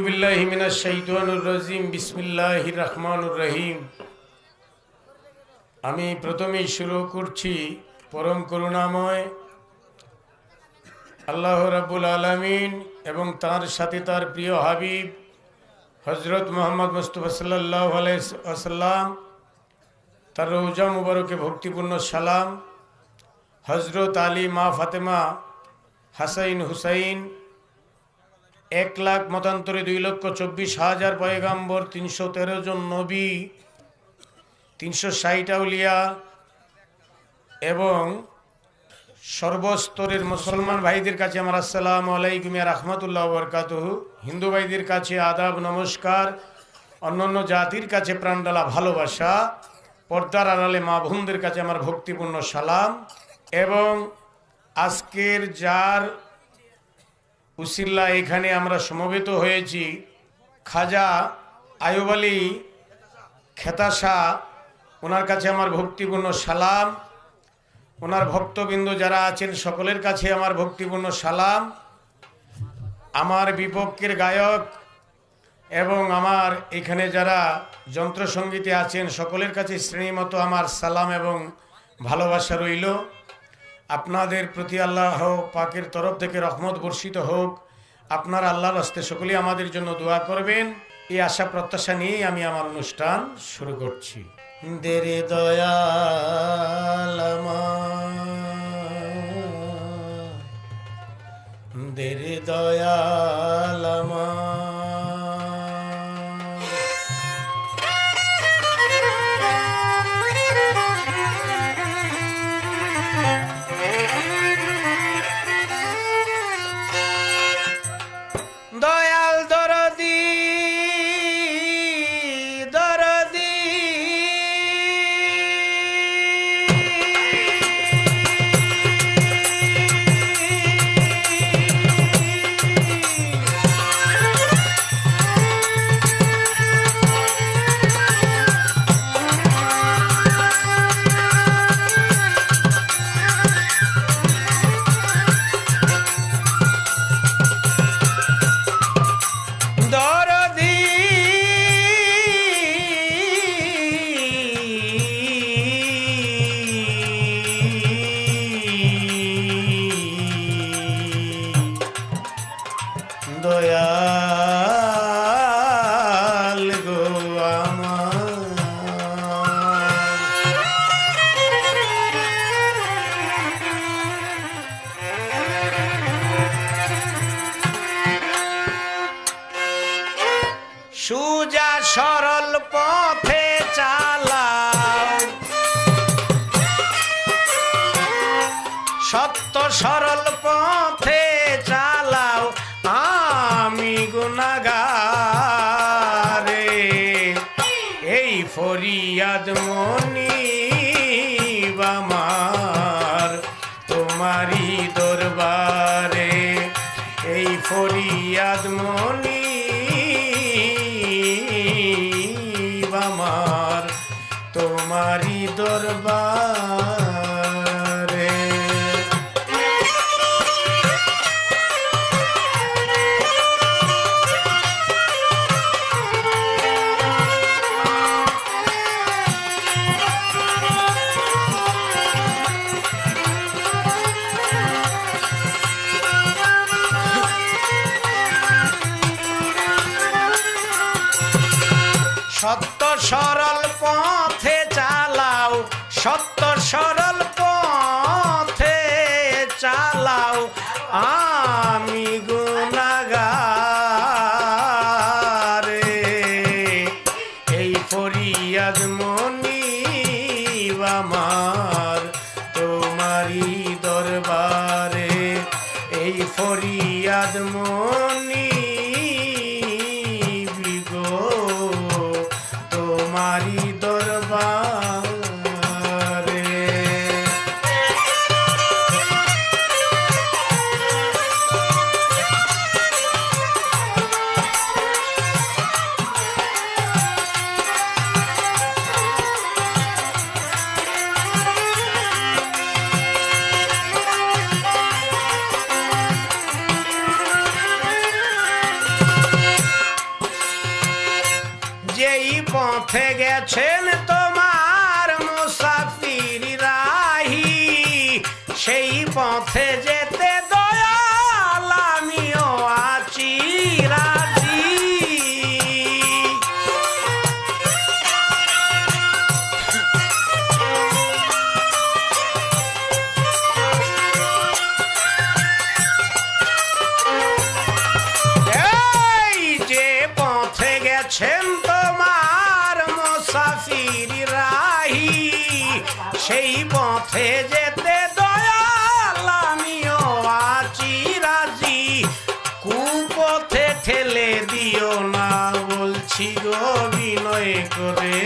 আউযু বিল্লাহি মিনাশ শাইতানির রাজিম বিসমিল্লাহির রহমানির রহিম। আমি প্রথমেই শুরু করছি পরম করুণাময় আল্লাহ রাব্বুল আলামিন এবং তার সাথে তার প্রিয় হাবিব হযরত মুহাম্মদ মুস্তাফা সাল্লাল্লাহু আলাইহি ওয়াসাল্লাম তার রওজা মুবারকে ভক্তিপূর্ণ সালাম। হযরত আলী, মা ফাতেমা, হাসাইন, হুসাইন, 1,00,000 মতান্তরে 2,24,000 পয়গাম্বর, 313 জন নবী, 360 আউলিয়া এবং সর্বস্তরের মুসলমান ভাইদের কাছে আমার আসসালামু আলাইকুম ওয়া রাহমাতুল্লাহি ওয়া বারাকাতুহু। হিন্দু ভাইদের কাছে আদাব, নমস্কার। অন্যান্য জাতির কাছে প্রাণডালা ভালোবাসা। পর্দার আড়ালে মা বোনদের কাছে আমার ভক্তিপূর্ণ সালাম। এবং আজকের যার উসিল্লা এখানে আমরা সমবেত হয়েছি, খাজা আয়ুব আলী খেতাশা, ওনার কাছে আমার ভক্তিপূর্ণ সালাম। ওনার ভক্তবৃন্দ যারা আছেন সকলের কাছে আমার ভক্তিপূর্ণ সালাম। আমার বিপক্ষের গায়ক এবং আমার এখানে যারা যন্ত্রসঙ্গীতে আছেন সকলের কাছে শ্রেণীমতো আমার সালাম এবং ভালোবাসা রইল। আপনাদের প্রতি আল্লাহ পাকের তরফ থেকে রহমত বর্ষিত হোক। আপনারা আল্লাহর রাস্তায় সকলেই আমাদের জন্য দোয়া করবেন, এই আশা প্রত্যাশা নিয়েই আমি আমার অনুষ্ঠান শুরু করছি। দেরে দয়াল আমার, দেরে দয়াল আমার, দয়াল দরদি দরদি, দয়াল গো আমার, সুজা সরল পথে চালাও, সত্য সরল পথে চালাও, আমি গুনাহগারে এই ফরিয়াদ মনিব আমার তোমারি দরবারে, এই ফরিয়াদ মনিব আমার তোমারি দরবারে। সত্য সরল পথে চালাও, সত্য সরল পথে চালাও, আমি গুনাহগারে এই ফরিয়াদ মনিব আমার তোমারি দরবারে, এই ফরিয়াদ মনিব গো তোমারি দরবারে। পথে গেছেন তোমার মুসাফির রাহি, সেই পথে যেতে দয়াল আমিও আছি রাজি। এই যে পথে গেছেন তোমার মুসাফির রাহি, সেই পথে যেতে দয়াল আমিও আছি রাজি। কুপথে ঠেলে দিও না বলছি গো বিনয় করে,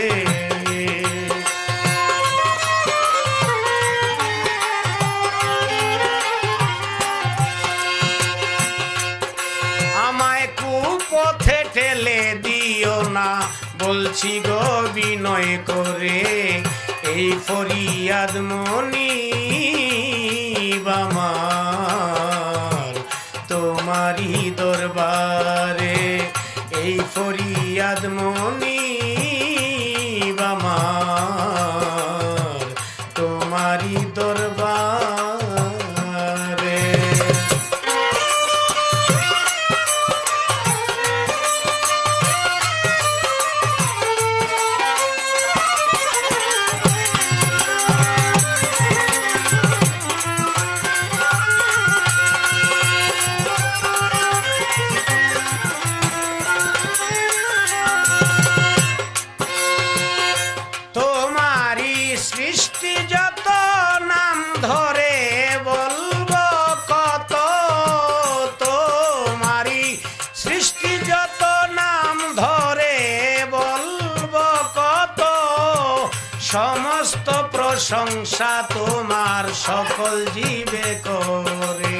আমায় কুপথে ঠেলে দিও না বলছি গো বিনয় করে। এই ফরিয়াদ মনিব আমার তোমারই দরবারে, এই ফরিয়াদ মনিব আমার তোমারই দরবারে। তোমারই সৃষ্টি যত নাম ধরে বলবো কত, তোমারই সৃষ্টি যত নাম ধরে বলবো কত, সমস্ত প্রশংসা তোমার সকল জীবে করে।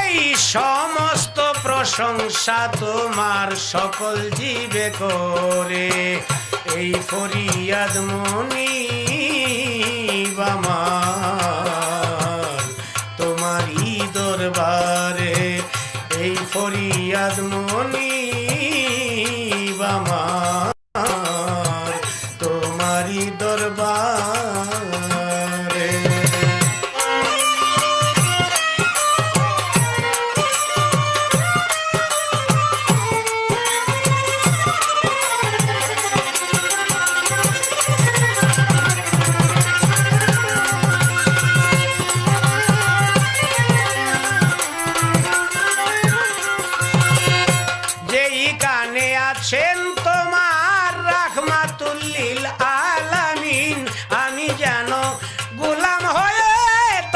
এই সমস্ত প্রশংসা তোমার সকল জীবে করে, এই ফরিয়াদ মনিব আমার তোমারই দরবারে, এই ফরিয়াদ মনিব আমার তোমারই দরবারে। যেই কানে আছেন তোমার রাহমাতুল্লিল আলামিন, আমি যেন গোলাম হয়ে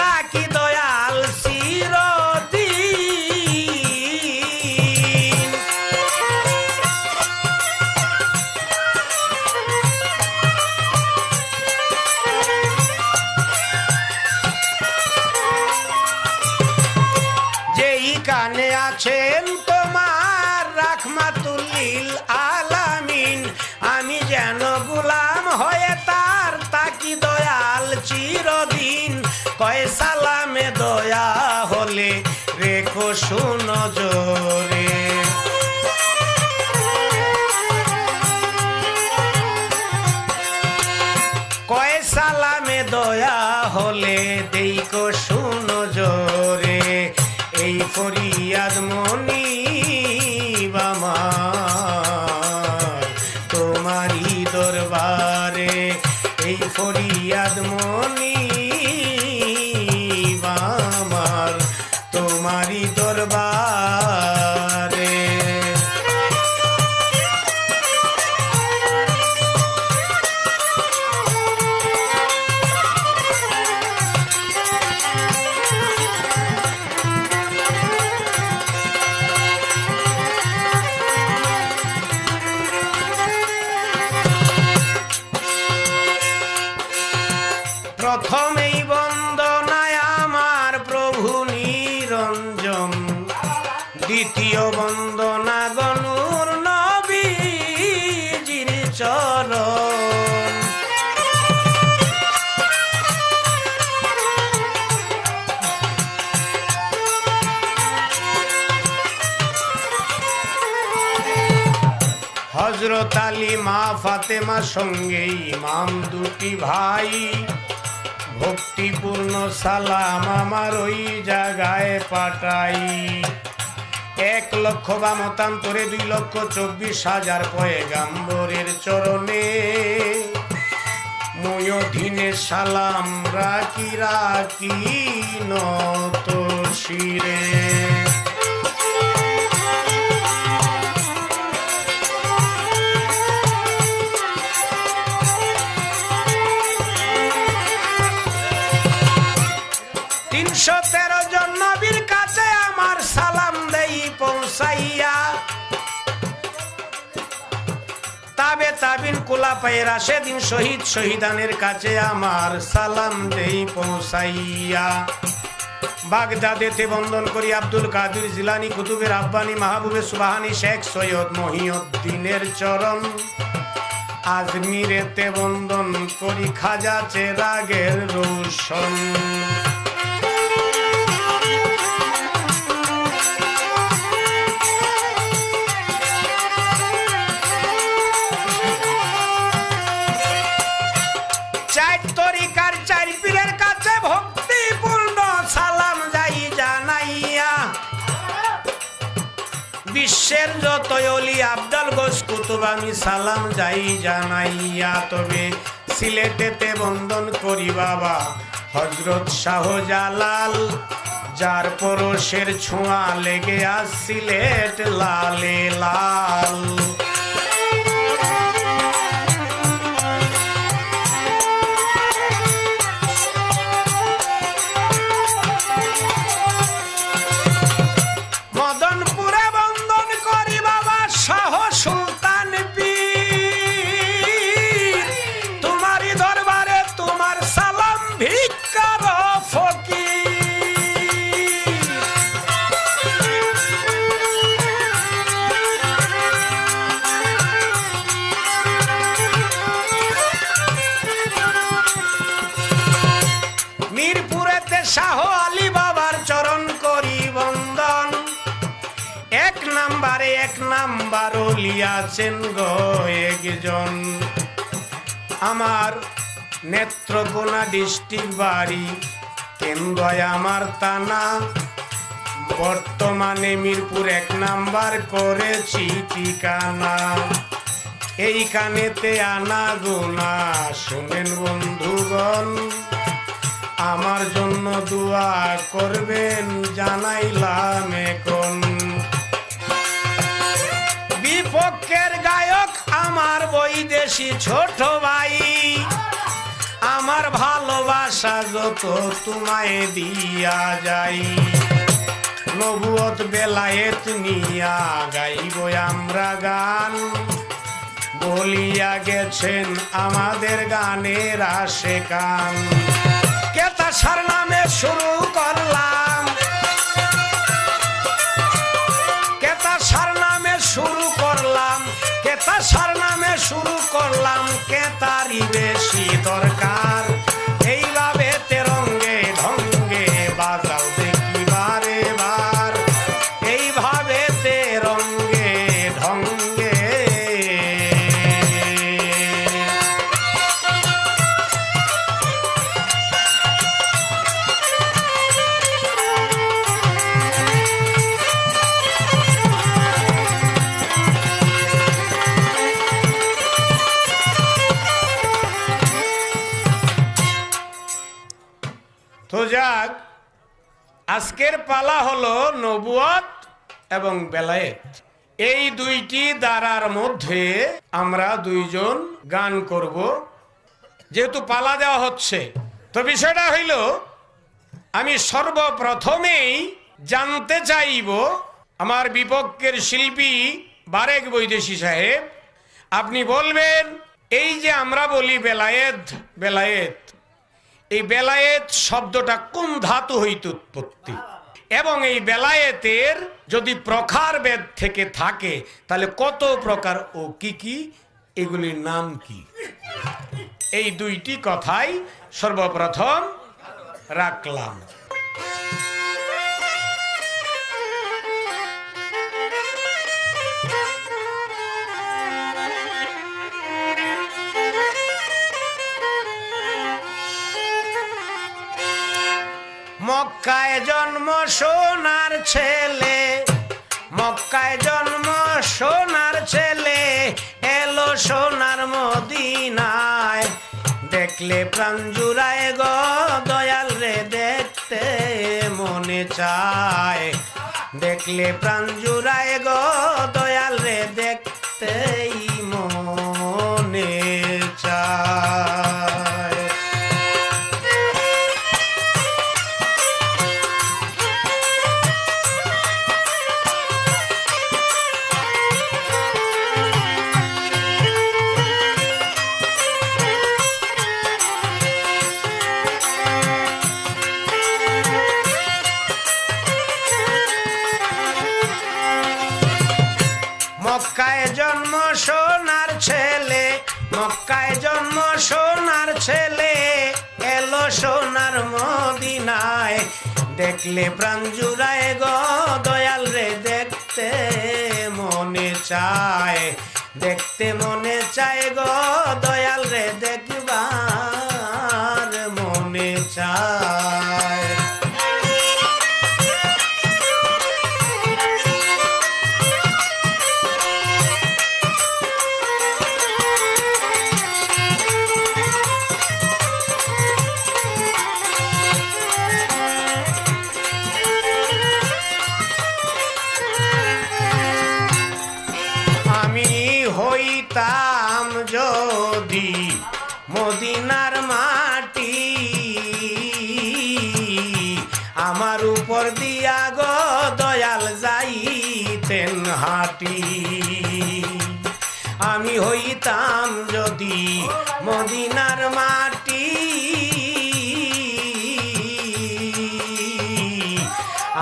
তাকি দয়াল চিরদিন। যেই কানে আছেন তোমার রাহমাতুল্লিল আলামিন, আমি যেন গোলাম হয়ে তার তাকি দয়াল চিরদিন। কয় সালামে দয়া হলে রেখো সুনজরে, কয় সালামে দয়া হলে দেইকো সুনজরে, এই ফরিয়াদ মনিব আমার তোমারই দরবারে, এই ফরিয়াদ মনিব আমার তোমারই দরবারে। প্রথমেই বন্দনায় আমার প্রভু নিরঞ্জন, দ্বিতীয় বন্দনা গনুর নবীজির চরণ। হযরত আলী মা ফাতেমা সঙ্গে ইমাম দুটি ভাই ভক্তিপূর্ণ সালাম আমার ওই জায়গায় পাঠাই 1,00,000 বা মতান্তরে 2,24,000 পয়গাম্বরের চরণে ময়দিনে সালাম রাখি রাখি নত শিরে। তিনশো 13 জন নবীর কাছে আমার সালাম দেই পৌঁছাইয়া, তাবে তাবিন কুলাফায়ে রাশেদিন শহীদ শহীদানের কাছে আমার সালাম দেই পৌঁছাইয়া। বাগদাদেতে বন্দন করি আব্দুল কাদের জিলানী, কুতুবে রাব্বানী, মাহবুবে সুবহানী, শেখ সৈয়দ মহিউদ্দিনের চরণ। আজমিরেতে বন্দন করি খাজা চেরাগের রোশন। বিশ্বের যত অলি আবদাল গোস কুতুব আমি সালাম যাই জানাইয়া। তবে সিলেটেতে বন্দন করি বাবা হযরত শাহজালাল, যার পরশের ছোঁয়া লেগে আজ সিলেট লালে লাল। শাহ আলী বাবার চরণ করি বন্দন। 1 নাম্বার ওলি আছেন গো একজন, আমার নেত্রকোনা ডিস্ট্রিক্ট বাড়ি, কেন্দ্রয় আমার থানা। বর্তমানে মিরপুর 1 নাম্বার করেছি ঠিকানা। এইখানেতে আনা গোনা শোনেন বন্ধুগণ, আমার জন্য দোয়া করবেন জানাইলাম এখন। বিপক্ষের গায়ক আমার বৈদেশি ছোট ভাই, আমার ভালোবাসা যত তোমায় দিয়া যাই। নবুয়ত বেলায়েত নিয়া গাইব আমরা গান, বলিয়া গেছেন আমাদের গানের আশেকান। কেতাসার নামে শুরু করলাম, কেতাসার নামে শুরু করলাম, কেতাসার নামে শুরু করলাম। কেতারি বেশি দরকার, এইভাবে তেরঙ্গে ঢঙ্গে বাজাও দেখি বারে বার, এইভাবে তেরঙ্গে ঢঙ্গে। তো যাক, আজকের পালা হলো নবুয়ত এবং বেলায়েত। এই দুইটি ধারার মধ্যে আমরা দুইজন গান করব, যেহেতু পালা দেওয়া হচ্ছে। তো বিষয়টা হইল, আমি সর্বপ্রথমেই জানতে চাইব আমার বিপক্ষের শিল্পী বারেক বৈদেশী সাহেব, আপনি বলবেন এই যে আমরা বলি বেলায়েত বেলায়েত, এই বেলায়েত শব্দটা কোন ধাতু হইতে উৎপত্তি, এবং এই বেলায়েতের যদি প্রকারভেদ থেকে থাকে তাহলে কত প্রকার ও কি কি, এগুলির নাম কি? এই দুইটি কথাই সর্বপ্রথম রাখলাম। মক্কায় জন্ম সোনার ছেলে, মক্কায় জন্ম সোনার ছেলে, এলো সোনার মদিনায়। দেখলে প্রাণ জুড়ায় গো দয়াল রে, দেখতে মনে চায়। দেখলে প্রাণ জুড়ায় গো দয়াল রে, দেখতেই মনে চায়। মক্কায় জন্ম সোনার ছেলে, মক্কায় জন্ম সোনার ছেলে, এলো সোনার মদিনায়। দেখলে প্রাণ জুড়ায় গো দয়াল রে, দেখতে মনে চায়। দেখতে মনে চায় গো দয়াল রে, দেখবার মনে চায়। হইতাম যদি মদিনার মাটি, আমার উপর দিয়া গো দয়াল যাইতেন হাঁটি। আমি হইতাম যদি মদিনার মাটি,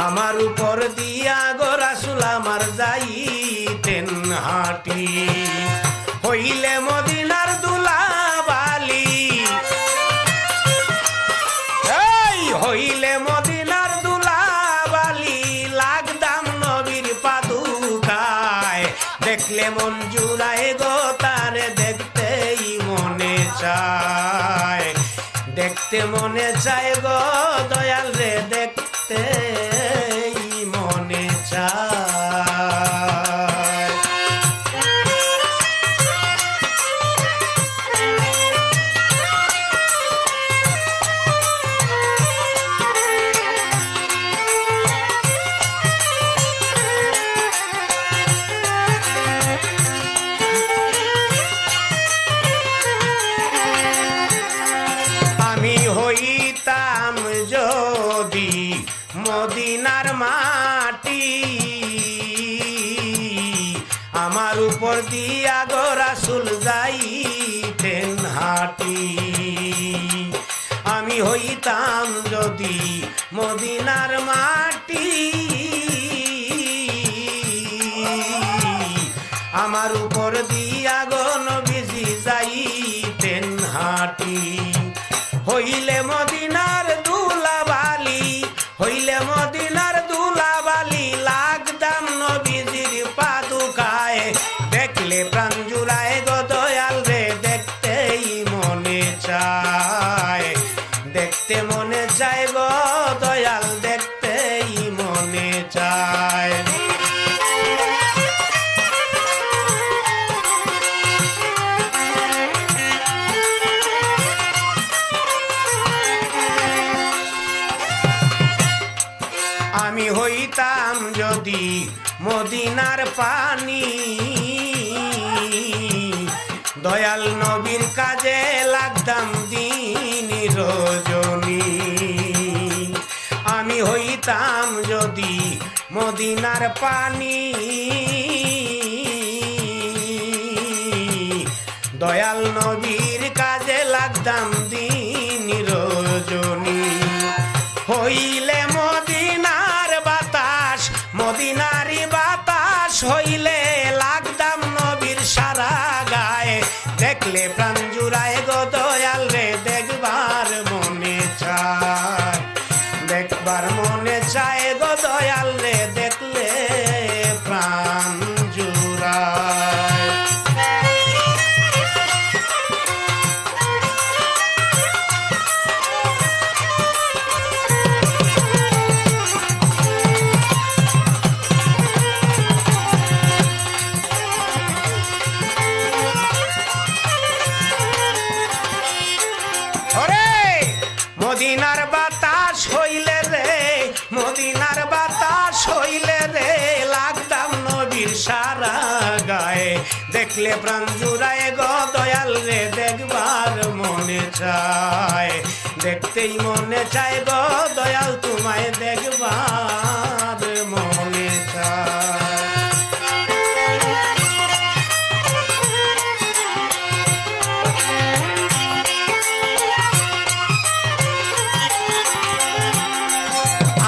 আমার উপর দিয়া গো রাসূল আমার যাইতেন হাঁটি। হইলে মদিনার দুলাবালি, এই হইলে মদিনার দুলাবালি, লাগদাম নবীর পাদুকায়। দেখলে মন জুড়ায় গো তারে, দেখতেই মনে চায়। দেখতে মনে চায় গো দয়াল রে, দেখতেই মনে চায়। আমি হইতাম যদি মদিনার মাটি, আমার উপর দিয়া গো রাসূল যাইতেন হাঁটি। আমি হইতাম যদি মদিনার মাটি, আমার উপর দিয়া গো নবীজি যাইতেন হাঁটি। হইলে মদিনার দুলাবালি, হইলে মদিনার দুলাবালি, লাগদাম নবীজির পাদুকায়। দেখলে প্রাণ জুড়ায় গো দয়াল রে, দেখতেই মনে চায়। দেখতে মনে চায় গো দয়াল, দেখতেই মনে চায়। আমি হইতাম যদি মদিনার পানি, দয়াল নবীর কাজে লাগতাম দিন রজনী। আমি হইতাম যদি মদিনার পানি, দয়াল নবীর কাজে লাগতাম দিন রজনী। হইলে মদিনার বাতাস, মদিনারি বাতাস হইলে লাগতাম নবীর সারা গায়ে। দেখলে প্রাণ জুড়ায় গো দয়াল রে, দেখবার মনে চায়। দেখবার মনে চায় গো দয়াল রে, দেখলে প্রাণ জুড়ায়। দেখলে প্রাণ জুড়ায় গো দয়াল রে দেখবার মনে চায় দেখতেই মনে চায় গো দয়াল তোমায় দেখবার মনে চায়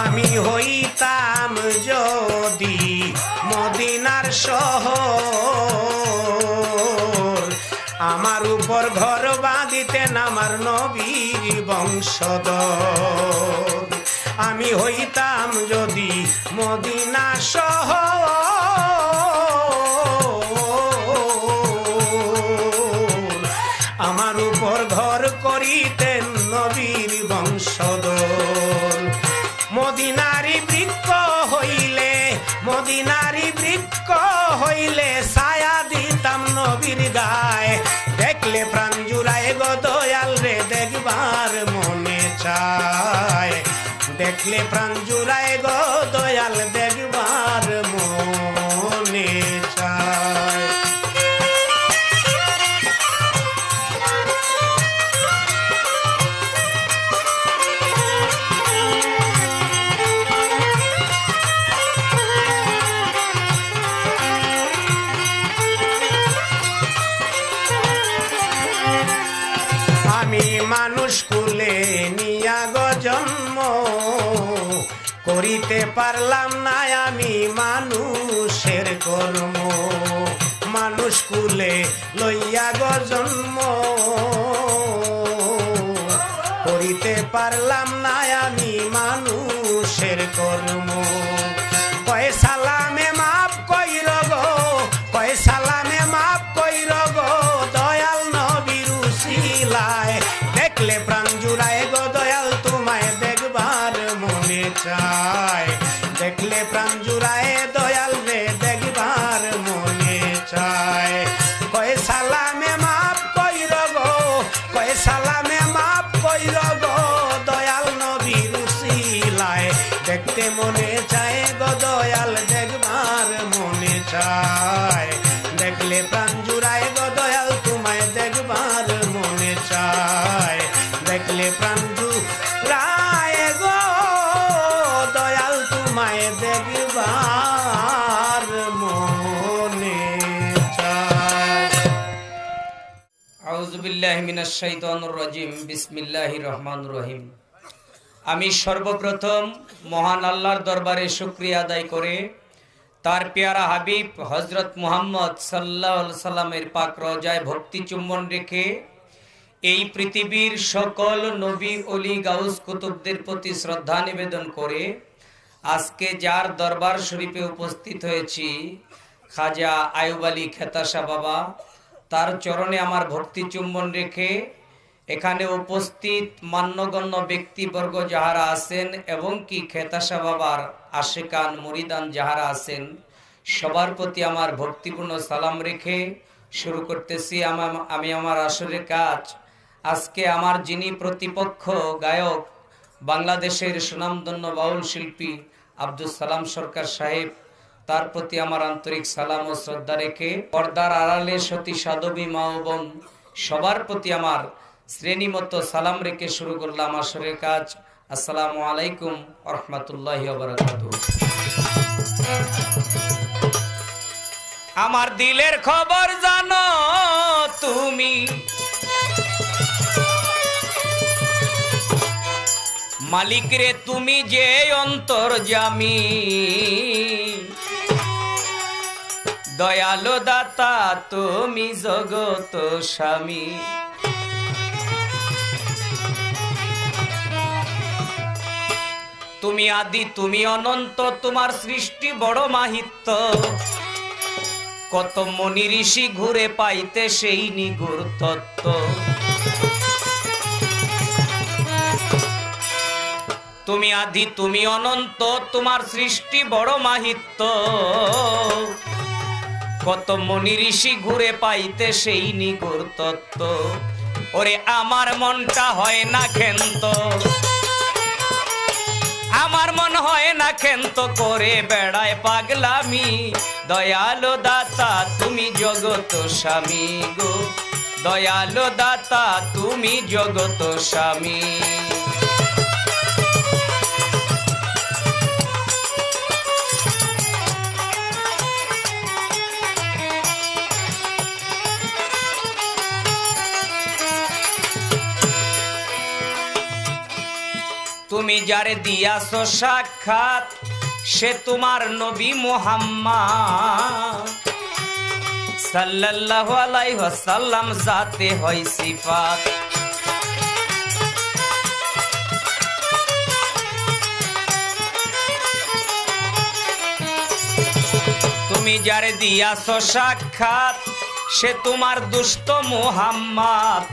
আমি হইতাম যদি মদিনার শহর আমার উপর ঘর বাঁধিতেন আমার নবীর বংশধর আমি হইতাম যদি মদিনা শহর আমার উপর ঘর করিতেন নবীর বংশধর মদিনারি বৃক্ষ হইলে ছায়া দিতাম নবীর গায়ে দেখলে প্রাণ জুড়ায় গো দয়াল রে দেখবার মনে চায় দেখলে প্রাণ জুড়ায় গো দয়াল দেখবার মনে চায় মানুষ কুলে নিয়া গো জন্ম করিতে পারলাম না আমি মানুষের কর্ম মানুষ কুলে লইয়া গো জন্ম করিতে পারলাম না আমি মানুষের কর্ম সালামে মাপ কইর গো সালামে মাপ কইর গো দয়াল নবীর উসিলায় দেখলে প্রাণ জুড়ায় গো দয়াল তোমায় দেখবার মনে চায় দেখলে প্রাণ জুড়ায় দয়াল রে দেখবার মনে চায় সালামে মাপ কইর গো সালামে মাপ কইর গো দয়াল নবীর উসিলায় দেখতে মনে চায় গো দয়াল দেখবার মনে চায় দেখলে প্রাণ জুড়ায় গো দয়াল তোমায় দেখবার মনে চায় দেখলে প্রাণ জুড়ায় গো দয়াল তোমায় দেখবার মনে চায় আউযু বিল্লাহি মিনাশ শাইতানির রাজিম বিসমিল্লাহির রহমানির রহিম আমি সর্বপ্রথম মহান আল্লাহর দরবারে শুকরিয়া আদায় করে তার পেয়ারা হাবিব হযরত মুহাম্মদ সাল্লাল্লাহু আলাইহি সাল্লামের পাক রওজায় ভক্তি চুম্বন রেখে এই পৃথিবীর সকল নবী ওলি গাউস কুতুবদের প্রতি শ্রদ্ধা নিবেদন করে আজকে যার দরবার শরীফে উপস্থিত হয়েছি খাজা আয়ুব আলী খেতাশা বাবা তার চরণে আমার ভক্তি চুম্বন রেখে এখানে উপস্থিত মান্যগণ্য ব্যক্তিবর্গ যাহারা আছেন এবং কি খেতাশা বাবার আশিকান মুরিদান যাহারা আছেন সবার প্রতি আমার ভক্তিপূর্ণ সালাম রেখে শুরু করতেছি আমি আমার আসরের কাজ আজকে আমার যিনি প্রতিপক্ষ গায়ক বাংলাদেশের সুনামধন্য বাউল শিল্পী আব্দুল সালাম সরকার সাহেব তার প্রতি আমার আন্তরিক সালাম ও শ্রদ্ধা রেখে পর্দার আড়ালে সতী সাধবী মা ও বোন সবার প্রতি আমার শ্রেণীমতো সালাম রেখে শুরু করলাম আসরের কাজ আসসালামু আলাইকুম ওয়া রাহমাতুল্লাহি ওয়া বারাকাতুহু আমার দিলের খবর জানো তুমি মালিক রে তুমি যে অন্তর্যামী দয়ালু দাতা তুমি জগত স্বামী তুমি আদি তুমি অনন্ত তোমার সৃষ্টি বড় মাহিত্য কত মুনি ঋষি ঘুরে পাইতে সেই নিগুর তত্ত্ব তুমি আদি তুমি অনন্ত তোমার সৃষ্টি বড় মাহিত্য কত মুনি ঋষি ঘুরে পাইতে সেই নিগুর তত্ত্ব ওরে আমার মনটা হয় না ক্ষান্ত আমার মন হয় না ক্ষান্ত করে বেড়ায় পাগলামি দয়ালো দাতা তুমি জগত স্বামী গো, দয়ালো দাতা তুমি জগত স্বামী। তুমি যারে দিয়াছো সাক্ষাৎ সে তোমার নবী মুহাম্মদ সাল্লাল্লাহু আলাইহি ওয়াসাল্লাম, জাতে হয় সিফাত। তুমি যারে দিয়াছো সাক্ষাৎ সে তোমার দুষ্ট মুহাম্মদ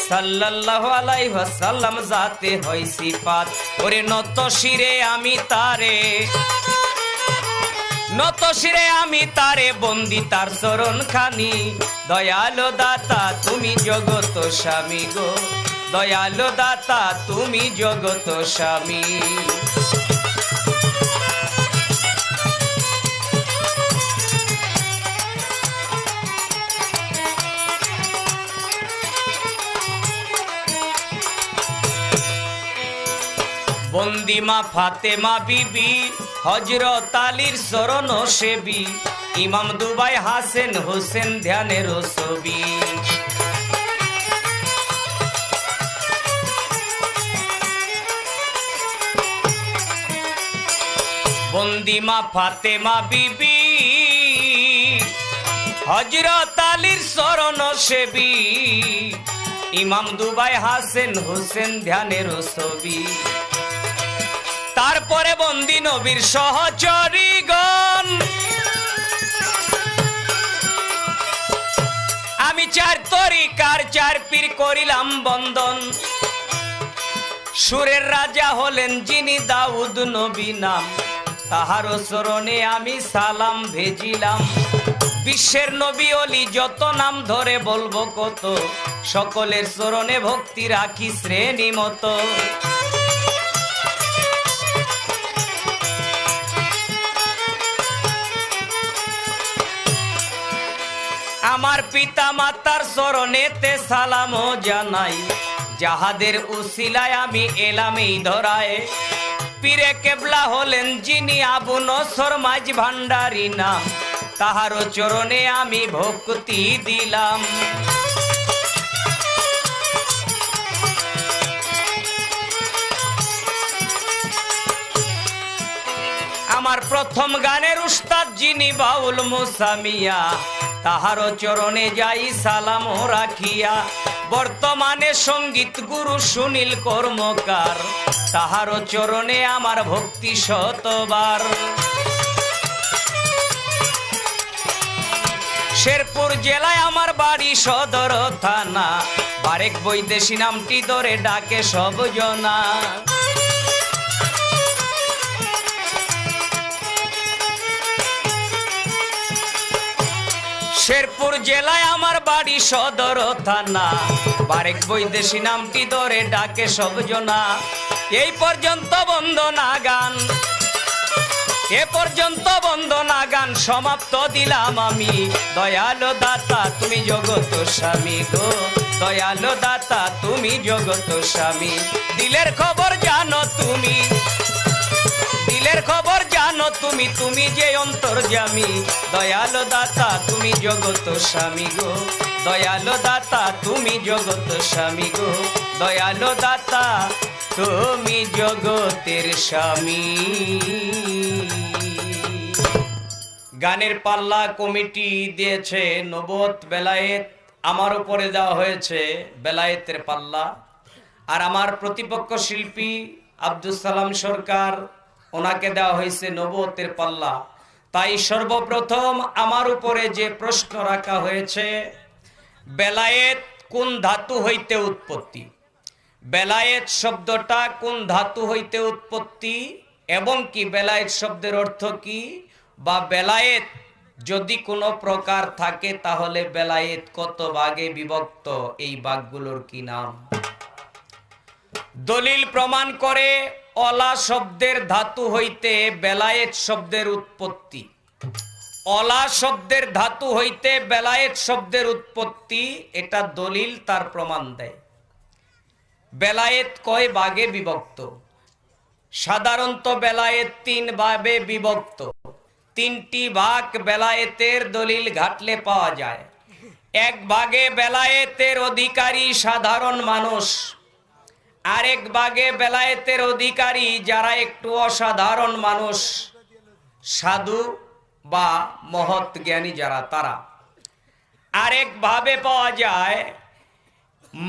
সাল্লাল্লাহু আলাইহি ওয়াসাল্লাম, জাতে হয় সিফাত। ওরে নত শিরে আমি তারে, নত শিরে আমি তারে বন্দি তার চরণ খানি। দয়ালো দাতা তুমি জগত স্বামী গো, দয়ালো দাতা তুমি জগত স্বামী। বন্দিমা ফাতেমা বিবি হযরত আলীর চরণ সেবী, ইমাম দুবাই হাসেন হোসেন ধ্যানের ছবি। বন্দিমা ফাতেমা বিবি হযরত আলীর চরণ সেবী, ইমাম দুবাই হাসেন হোসেন ধ্যানের ছবি। তারপরে বন্দি নবীর সহচরীগণ, আমি চার তরিকার চার পীর করিলাম বন্দন। সুরের রাজা হলেন যিনি দাউদ নবী নাম, তাহার চরণে আমি সালাম ভেজিলাম। বিশ্বের নবী অলি যত নাম ধরে বলবো কত, সকলের চরণে ভক্তি রাখি শ্রেণী মতো। আমার পিতা মাতার চরণেতে সালাম জানাই, যাহাদের উসিলায় আমি এলাম এই ধরায়। পীরে কেবলা হলেন যিনি আবু নসর মাঝ ভান্ডারী নাম, তাহার চরণে আমি ভক্তি দিলাম। আমার প্রথম গানের উস্তাদ যিনি বাউল মুসা মিয়া, তাহার চরণে যাই সালাম রাখিয়া। বর্তমানে সঙ্গীত গুরু সুনীল কর্মকার, তাহার চরণে আমার ভক্তি শতবার। শেরপুর জেলায় আমার বাড়ি সদর থানা, বারেক বৈদেশী নামটি ধরে ডাকে সব জনা। শেরপুর জেলায় আমার বাড়ি সদর থানা, বারেক বৈদেশী নামটি ধরে ডাকে সব জনা। এই পর্যন্ত বন্দনা গান, এ পর্যন্ত বন্দনা গান সমাপ্ত দিলাম আমি। দয়ালো দাতা তুমি জগত স্বামী গো, দয়ালো দাতা তুমি জগত স্বামী। দিলের খবর জানো তুমি, দিলের খবর জানো তুমি, তুমি যে অন্তর্যামী। দয়ালো দাতা তুমি জগত স্বামী গো, দয়ালো দাতা তুমি জগত স্বামী গো, দয়ালো দাতা তুমি জগতের স্বামী। গানের পাল্লা কমিটি দিয়েছে নবত বেলায়েত, আমার উপরে দেওয়া হয়েছে বেলায়েতের পাল্লা। আর আমার প্রতিপক্ষ শিল্পী আব্দুল সালাম সরকার, ওনাকে দেওয়া হয়েছে নবতের পাল্লা। তাই সর্বপ্রথম আমার উপরে যে প্রশ্ন রাখা হয়েছে, বেলায়েত কোন ধাতু হইতে উৎপত্তি, বেলায়েত শব্দটা কোন ধাতু হইতে উৎপত্তি, এবং কি বেলায়েত শব্দের অর্থ কি, বা বেলায়েত যদি কোনো প্রকার থাকে তাহলে বেলায়েত কত ভাগে বিভক্ত, এই ভাগগুলোর কি নাম। দলিল প্রমাণ করে অলা শব্দের ধাতু হইতে বেলায়েত শব্দের উৎপত্তি। অলা শব্দের ধাতু হইতে বেলায়েত শব্দের উৎপত্তি, এটা দলিল তার প্রমাণ দেয়। বেলায়েত কয় ভাগে বিভক্ত? সাধারণত বেলায়েত 3 ভাগে বিভক্ত। 3টি ভাগ বেলায়েতের দলিল ঘাটলে পাওয়া যায়। এক ভাগে বেলায়েতের অধিকারী সাধারণ মানুষ, আরেক ভাগে বেলায়েতের অধিকারী যারা একটু অসাধারণ মানুষ, সাধু বা মহৎ জ্ঞানী যারা, তারা। আরেক ভাবে পাওয়া যায়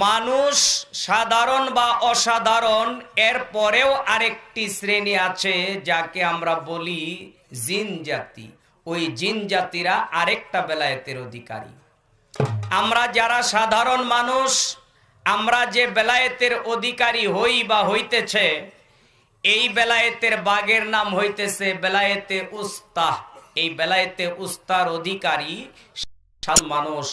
মানুষ সাধারণ বা অসাধারণ, এর পরেও আরেকটি শ্রেণী আছে যাকে আমরা বলি জিন জাতি। ওই জিন জাতিরা আরেকটা বেলায়েতের অধিকারী। আমরা যারা সাধারণ মানুষ, আমরা যে বেলায়েতের অধিকারী হই বা হইতেছে, এই বেলায়েতের বাগের নাম হইতেছে বেলায়েতে উস্তাহ। এই বেলায়েতে উস্তার অধিকারী মানুষ।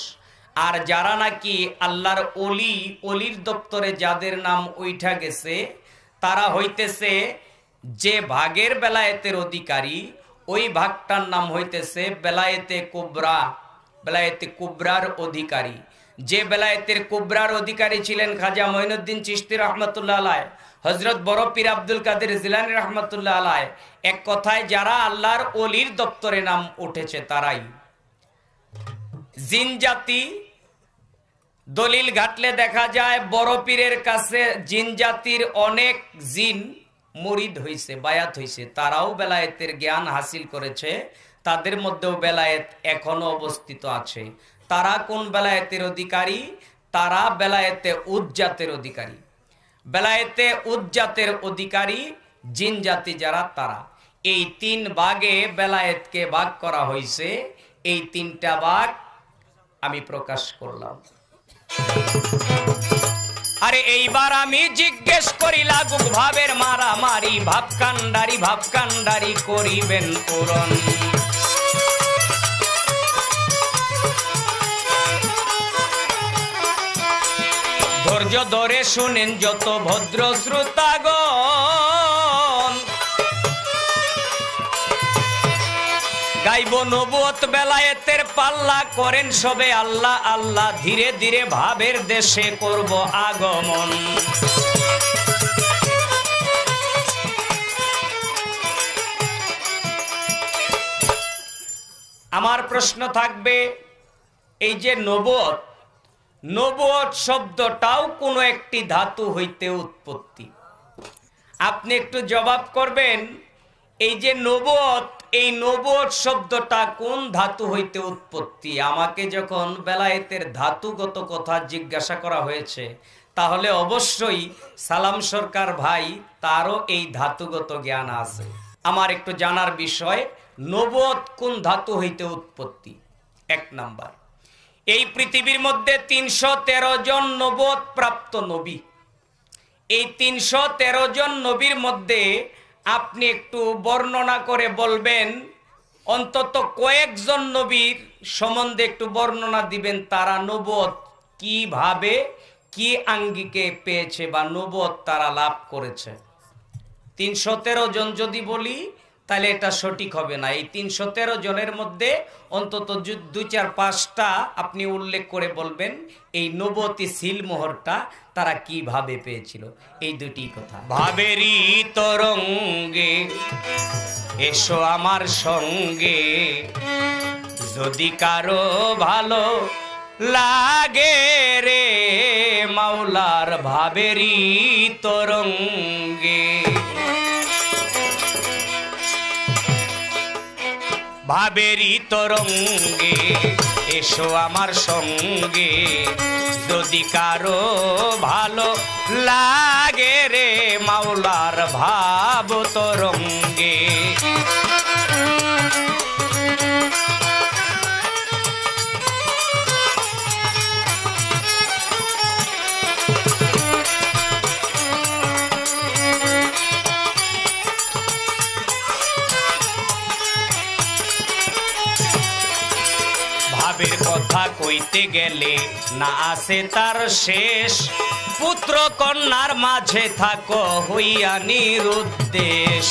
আর যারা নাকি আল্লাহর অলি, অলির দপ্তরে যাদের নাম উঠা গেছে, তারা হইতেছে যে ভাগের বেলায়েতের অধিকারী, ওই ভাগটার নাম হইতেছে বেলায়েতে কুবরা। বেলায়েতে কুবরার অধিকারী। যে বেলায়েতের কুবরার অধিকারী ছিলেন খাজা মঈনুদ্দিন চিশতি রহমতুল্লাহ আলাইহ, হযরত বড় পীর আব্দুল কাদের জিলানী রহমতুল্লাহ আলাইহ, এক কথায় যারা আল্লাহর অলির দপ্তরে নাম উঠেছে তারাই। জিন জাতি দলিল ঘাটলে দেখা যায় বড় পীরের কাছে জিন জাতির অনেক জিন মুরিদ হইছে, বায়াত হইছে, তারাও বেলায়েতের জ্ঞান হাসিল করেছে। তাদের মধ্যেও বেলায়েত এখনো অবস্থিত আছে। তারা কোন বেলায়েতের অধিকারী? তারা বেলায়েতে উজ্জাতের অধিকারী। বেলায়েতে উজ্জাতের অধিকারী জিন জাতি যারা, তারা। এই 3 ভাগে বেলায়েতকে ভাগ করা হয়েছে। এই 3টা ভাগ আমি প্রকাশ করলাম। আরে এইবার আমি জিজ্ঞেস করি, লাগুক ভাবের মারামারি, ভাবকান্ডারি করিবেন পূরণ। ধৈর্য ধরে শুনেন যত ভদ্র শ্রোতাগণ, গাইব নবুয়ত বেলায়েতের পাল্লা, করেন সবে আল্লাহ আল্লাহ, ধীরে ধীরে ভাবের দেশে করব আগমন। আমার প্রশ্ন থাকবে, এই যে নবুয়ত, নবুয়ত শব্দটাও কোনো একটি ধাতু হইতে উৎপত্তি। আপনি একটু জবাব করবেন, এই যে নবুয়ত, এই নবুয়ত শব্দটা কোন ধাতু হইতে উৎপত্তি? আমাকে যখন বেলায়েতের ধাতুগত কথা জিজ্ঞাসা করা হয়েছে, তাহলে অবশ্যই সালাম সরকার ভাই, তারও এই ধাতুগত জ্ঞান আছে। আমার একটু জানার বিষয়, নবুয়ত কোন ধাতু হইতে উৎপত্তি। 1 নাম্বার, এই পৃথিবীর মধ্যে 313 জন নবুয়ত প্রাপ্ত নবী। এই 313 জন নবীর মধ্যে আপনি একটু বর্ণনা করে বলবেন, অন্তত কয়েকজন নবীর সম্বন্ধে একটু বর্ণনা দিবেন, তারা নবুয়ত কিভাবে, কি আঙ্গিকে পেয়েছে বা নবুয়ত তারা লাভ করেছে। 313 জন যদি বলি তাহলে এটা সঠিক হবে না। এই 313 জনের মধ্যে অন্তত 2-4-5টা আপনি উল্লেখ করে বলবেন এই নবুয়তি সিলমোহরটা তারা কিভাবে পেয়েছিল। এই দুটি কথা। ভাবেরই তরঙ্গে এসো আমার সঙ্গে, যদি কারো ভালো লাগে রে মাওলার ভাবেরই তরঙ্গে। ভাবেরই তরঙ্গে এসো আমার সঙ্গে, যদি কারো ভালো লাগে রে মাওলার ভাব তরঙ্গে। ভাবের কথা কইতে গেলে না আসে তার শেষ, পুত্র কন্যার মাঝে থাকো হইয়া নিরুদ্দেশ।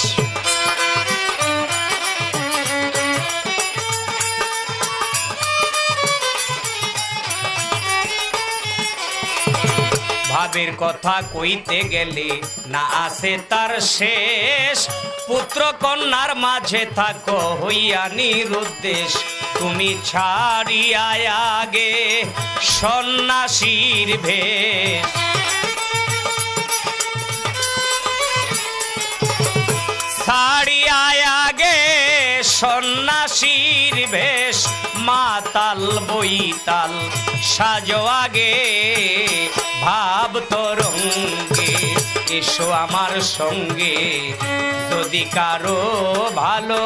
ভাবের কথা কইতে গেলে না আছে তার শেষ, পুত্র কন্যার মাঝে থাকো হইয়া নিরুদ্দেশ, তুমি ছাড়িয়া আগে সন্ন্যাসীর ভেষ। ছাড়িয়া আগে সন্ন্যাসীর ভেষ, মাতাল বইতাল সাজো আগে ভাব তরঙ্গে, এসো আমার সঙ্গে যদি কারো ভালো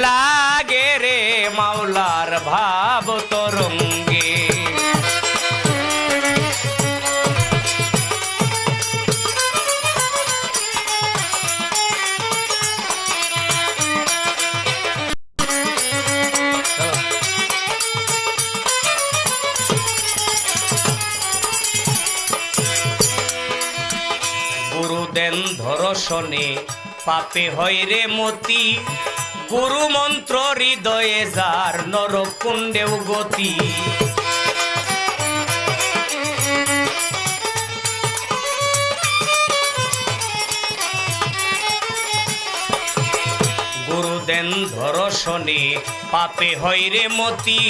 লাগে রে মাওলার ভাব তরঙ্গে। গুরু দেন ধর্ষণে পাপে হয় রে মতি, গুরু মন্ত্র হৃদয়ে যার নরকুণ্ডেও গতি। গুরু দেন ধর্ষণে পাপে হয় রে মতি,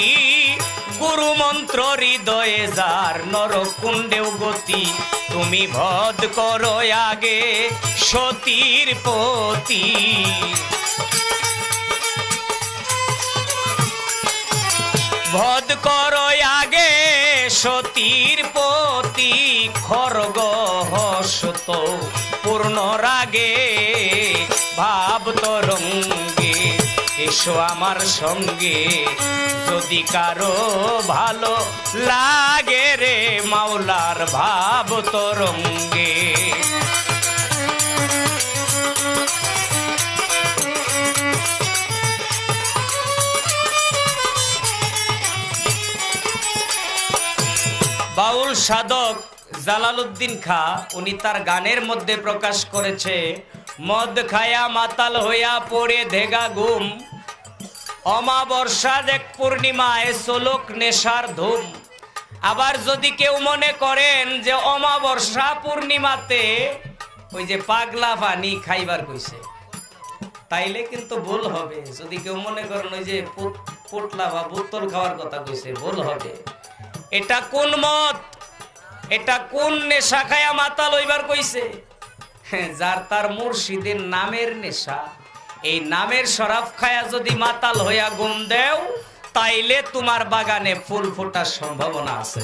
গুরু মন্ত্র হৃদয়ে যার নরকুণ্ডেও গতি। তুমি বধ করো আগে সতীর পতি, বধ করো আগে সতীর পতি, খর্গ হসত পূর্ণ রাগে ভাব তরঙ্গে, এসো আমার সঙ্গে যদি কারো ভালো লাগে রে মাওলার ভাব তরঙ্গে। বাউল সাধক জালালউদ্দিন খাঁ উনি তার গানের মধ্যে প্রকাশ করেছে, মদ খায়া মাতাল হইয়া পড়ে ধেগা ঘুম, অমাবস্যা দেখ পূর্ণিমায় চলক নেশার ধুম। আবার যদি কেউ মনে করেন যে অমাবস্যা পূর্ণিমাতে ওই যে পাগলা পানি খাইবার কইছে, তাইলে কিন্তু ভুল হবে। যদি কেউ মনে করেন ওই যে পোটলা বা বোতল খাওয়ার কথা কইছে, ভুল হবে। এটা কোন মত, এটা কোন নেশা খায়া মাতাল হইবার কইছে? যার তার মুর্শিদের নামের নেশা, এই নামের শরাব খায়া যদি মাতাল হইয়া ঘুম দেও, তাইলে তোমার বাগানে ফুল ফোটার সম্ভাবনা আছে।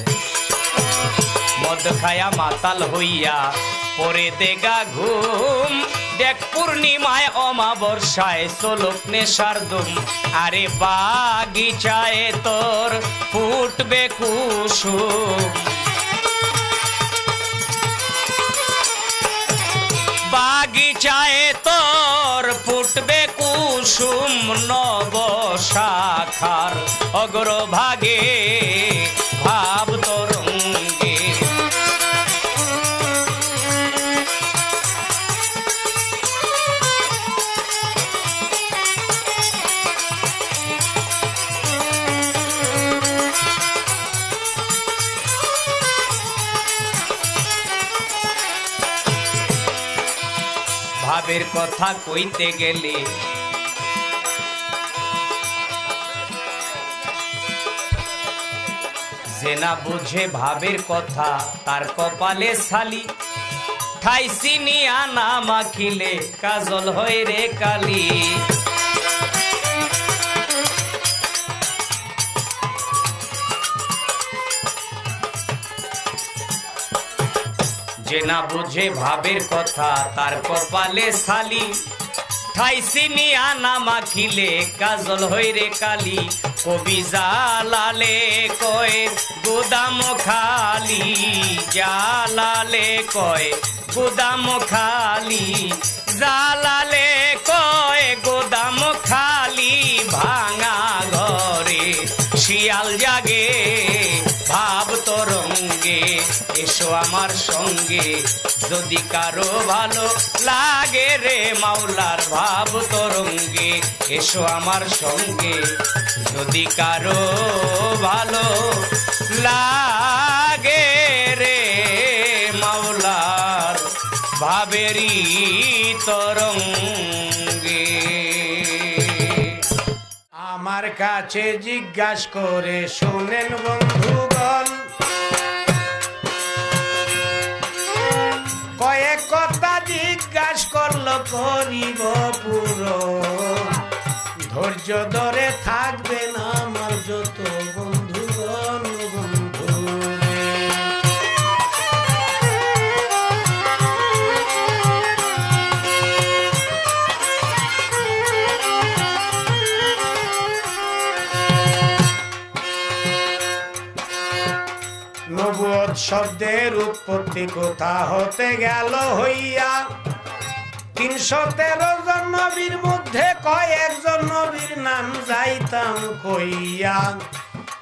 মদ খায়া মাতাল হইয়া পরে দেগা ঘুম, দেখ পূর্ণিমায় অমাবস্যায় চলক নেশার দুম। আরে বাগিচায় তোর ফুটবে কুসুম, বাগিচায় তোর ফুটবে কুসুম, নব শাখার অগ্রভাগে ভাব তরঙ্গে। ভাবের কথা কইতে গেলে যে না বুঝে ভাবের কথা তার কপালে শালি, ঠাই চিনিয়া না মাখিলে কাজল হয় রে কালি। যে না বুঝে ভাবের কথা তার কপালে শালি, ঠাই চিনিয়া না মাখিলে কাজল হয় রে কালি। কবি জালালে কয় গুদাম খালি, জালালে কয় গুদাম খালি, জালালে কয় গুদাম খালি। ভাঙা ঘরে শিয়াল জাগে ভাব তরঙ্গে, এসো আমার সঙ্গে যদি কারো ভালো লাগে রে মাওলার ভাব তরঙ্গে। এসো আমার সঙ্গে যদি কারো ভালো লাগে রে মাওলার ভাবেরি তরঙ্গে। আমার কাছে জিজ্ঞাসা করে শুনেন বন্ধুগণ, কয়েক কথা জিজ্ঞাসা করলো করিব পুরো, ধৈর্য ধরে থাকবেন আমার যত বন্ধুগণ বন্ধু। নবুয়ত শব্দের উৎপত্তি কোথা হতে গেল হইয়া, 313 জন নবীর মধ্যে কয়েকজন নবীর নাম যাইতাম কইয়া,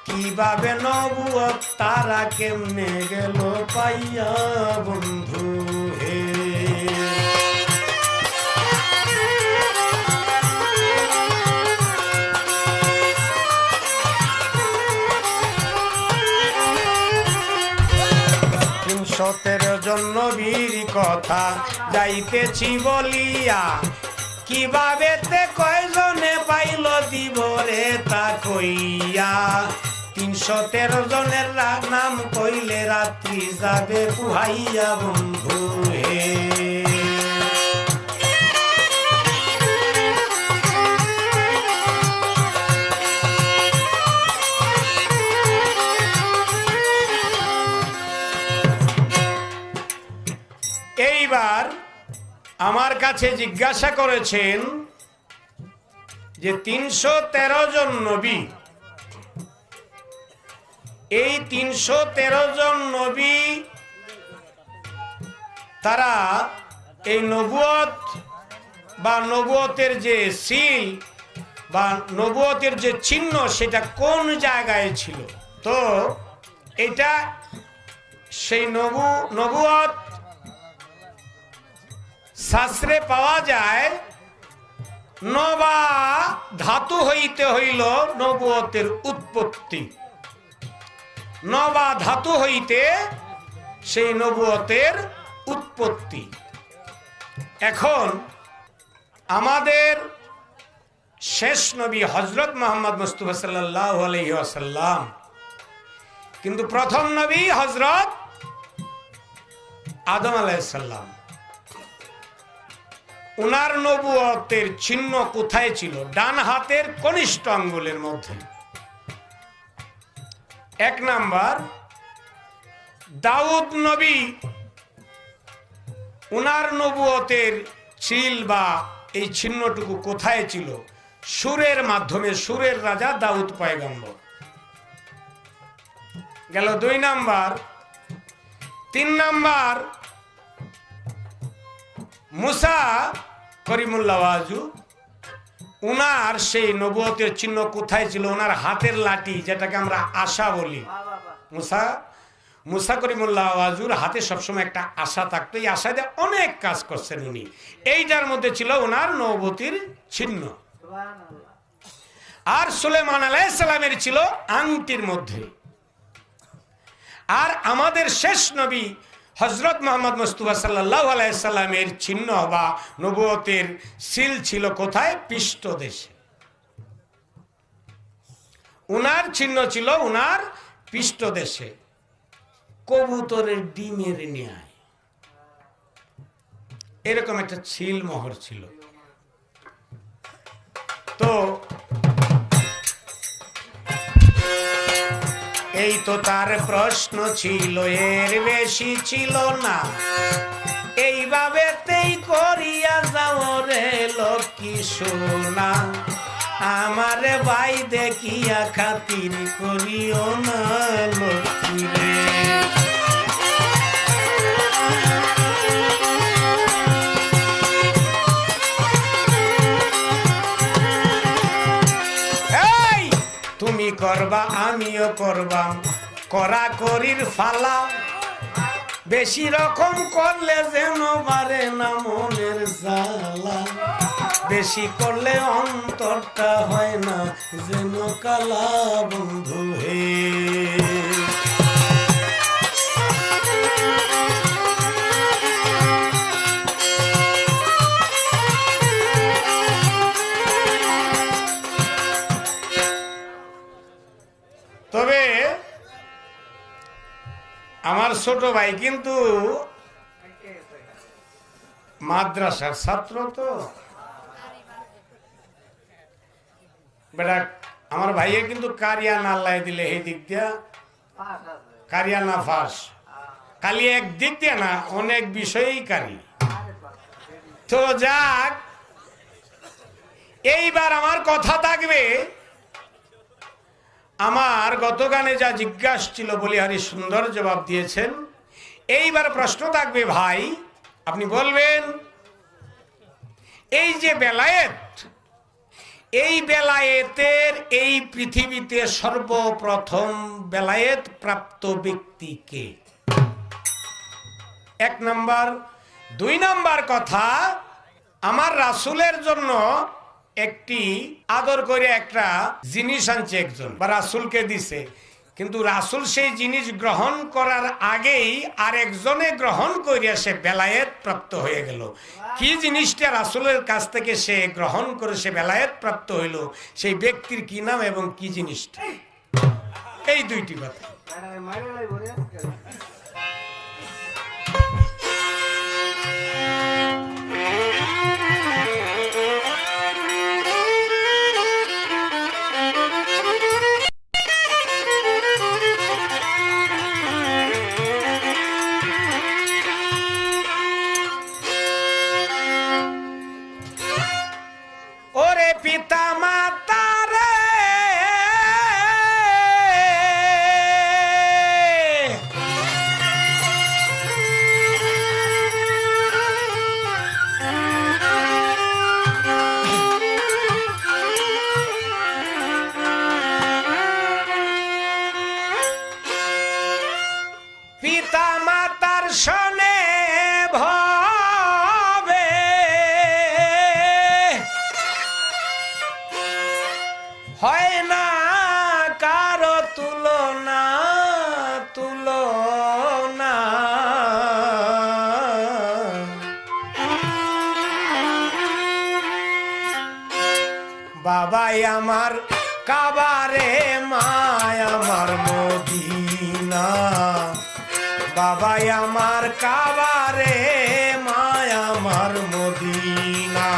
কিভাবে নবুয়ত তারা কেমনে গেল পাইয়া বন্ধু হে। সতেরো জন নবীর কথা যাইতেছি বলিয়া, কিভাবে তে কয়জনে পাইল দিব রে তা কইয়া, 313 জনের নাম কইলে রাত্রি যাবে পুহাইয়া বন্ধু হে। এইবার আমার কাছে জিজ্ঞাসা করেছেন যে 313 জন নবী, এই 313 জন নবী তারা এই নবুয়ত বা নবুয়তের যে সিল বা নবুয়তের যে চিহ্ন সেটা কোন জায়গায় ছিল। তো এটা সেই নবুয়ত শাস্ত্রে পাওয়া যায়, নবা ধাতু হইতে হইল নবুয়তের উৎপত্তি, নবা ধাতু হইতে সেই নবুয়তের উৎপত্তি। এখন আমাদের শেষ নবী হযরত মুহাম্মদ মুস্তাফা সাল্লাল্লাহু আলাইহি ওয়াসাল্লাম, কিন্তু প্রথম নবী হযরত আদম আলাইহিস সালাম। উনার নবুয়তের চিহ্ন কোথায় ছিল? ডান হাতের কনিষ্ঠ আঙ্গুলের মধ্যে। 1 নাম্বার, দাউদ নবী উনার নবুয়তের চিল বা এই চিহ্নটুকু কোথায় ছিল? সুরের মাধ্যমে, সুরের রাজা দাউদ পয়গম্বর গেল 2 নাম্বার। 3 নাম্বার, মুসা করিমুল্লাহ ওয়াজু, উনার সেই নবুয়তের চিহ্ন কোথায় ছিল? ওনার হাতের লাঠি, যেটাকে আমরা আশা বলি। মুসা করিমুল্লাহ ওয়াজুর হাতে সবসময় একটা আশা থাকতো, এই আশা দিয়ে অনেক কাজ করছেন উনি। এইটার মধ্যে ছিল ওনার নবুয়তের চিহ্ন। আর সুলাইমান আলাইহিস সালামের ছিল আংটির মধ্যে। আর আমাদের শেষ নবী হযরত মুহাম্মদ মুস্তাফা সাল্লাল্লাহু আলাইহি সাল্লামের চিহ্ন বা নবুয়তের সিল ছিল কোথায়? পৃষ্ঠদেশে। উনার চিহ্ন ছিল উনার পৃষ্ঠদেশে, কবুতরের ডিমের ন্যায় এরকম একটা ছিল মোহর ছিল। তো এই তো তার প্রশ্ন ছিল, এর বেশি ছিল না। এইভাবে তেই করিয়া যাও রে লক্ষ্মী সোনা, আমারে ভাই দেখিয়া খাতির করিও না লক্ষ্মী রে। তুমি করবা আমিও করবাম, করা করির ফালা, বেশি রকম করলে যেন বারে না মনের জ্বালা, বেশি করলে অন্তরটা হয় না যেন কালা বন্ধু হে। ছোট ভাই কিন্তু মাদ্রাসার ছাত্র তো বেটা আমার ভাইয়ে কিন্তু কারিয়া না লাই দিলে এই দিক দিয়া কারিয়া না ফাঁস খালি এক দিক দিয়ে না অনেক বিষয়েই কারি তো যাক এইবার আমার কথা থাকবে আমার গত গানে যা জিজ্ঞাসা ছিল বলিহারি সুন্দর জবাব দিয়েছেন এইবার প্রশ্ন থাকবে ভাই আপনি বলবেন এই যে বেলায়েত এই বেলায়েতের এই পৃথিবীতে সর্বপ্রথম বেলায়েত প্রাপ্ত ব্যক্তি কে এক নাম্বার দুই নাম্বার কথা আমার রাসূলের জন্য একটি আদর করে একটা জিনিস আনছে একজন বা রাসূলকে দিছে কিন্তু রাসূল সেই জিনিস গ্রহণ করার আগেই আরেকজনে গ্রহণ করিয়া সে বেলায়েত প্রাপ্ত হয়ে গেল কি জিনিসটা রাসূলের কাছ থেকে সে গ্রহণ করে সে বেলায়েত প্রাপ্ত হইল সেই ব্যক্তির কি নাম এবং কি জিনিসটা এই দুইটি কথা পিতা মাতার পিতা মাতার শোনে হয় না কারো তুলনা তুলনা বাবাই আমার কাবারে মায় আমার মদিনা বাবাই আমার কাবারে মায় আমার মদিনা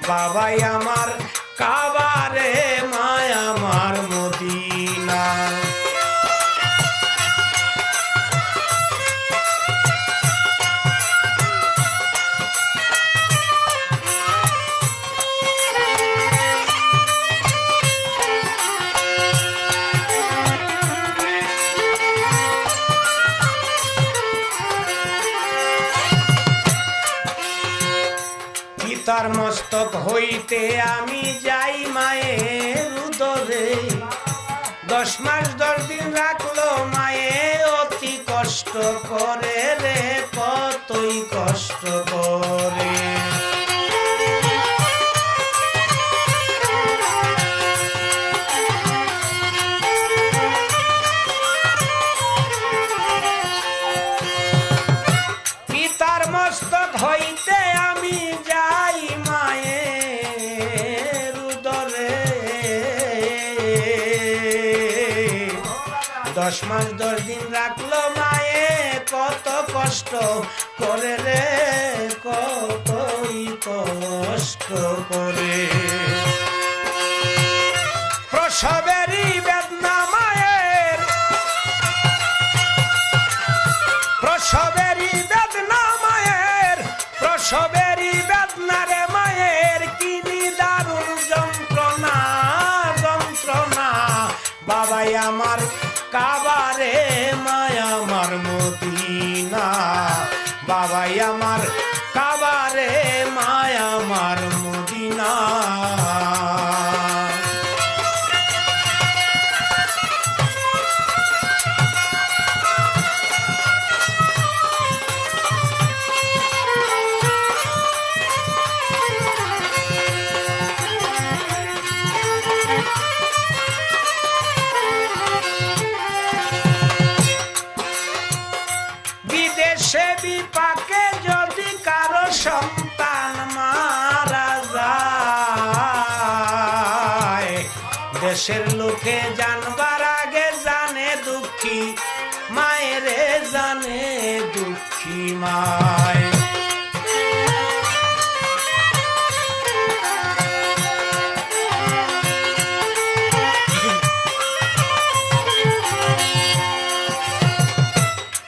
বাবাই আমার কাবারে মায় আমার মদিনা তার মস্তক হইতে আমি যাই মায়ের উদরে 10 মাস 10 দিন রাখলো মায়ে অতি কষ্ট করে রে কতই কষ্ট করে পিতার মস্তক হইতে আমি যাই মায়ের উদরে 10 মাস 10 দিন রাখলো মায়ে কত কষ্ট করে রে কতই কষ্ট করে প্রসবেরই বেদনা মায়ের প্রসবেরই বেদনা মায়ের প্রসবেরই বেদনা রে মায়ের কি নিদারুণ যন্ত্রণা যন্ত্রণা বাবাই আমার কাবারে মায় আমার মদিনা বাবা বাবাই আমার কাবারে মায় আমার মদিনা। বিদেশে বিপাকে যদি কারো সন্তান মারা যায়, দেশের লোকে জানবার আগে জানে দুঃখী মায়েরে, জানে দুঃখী মায়।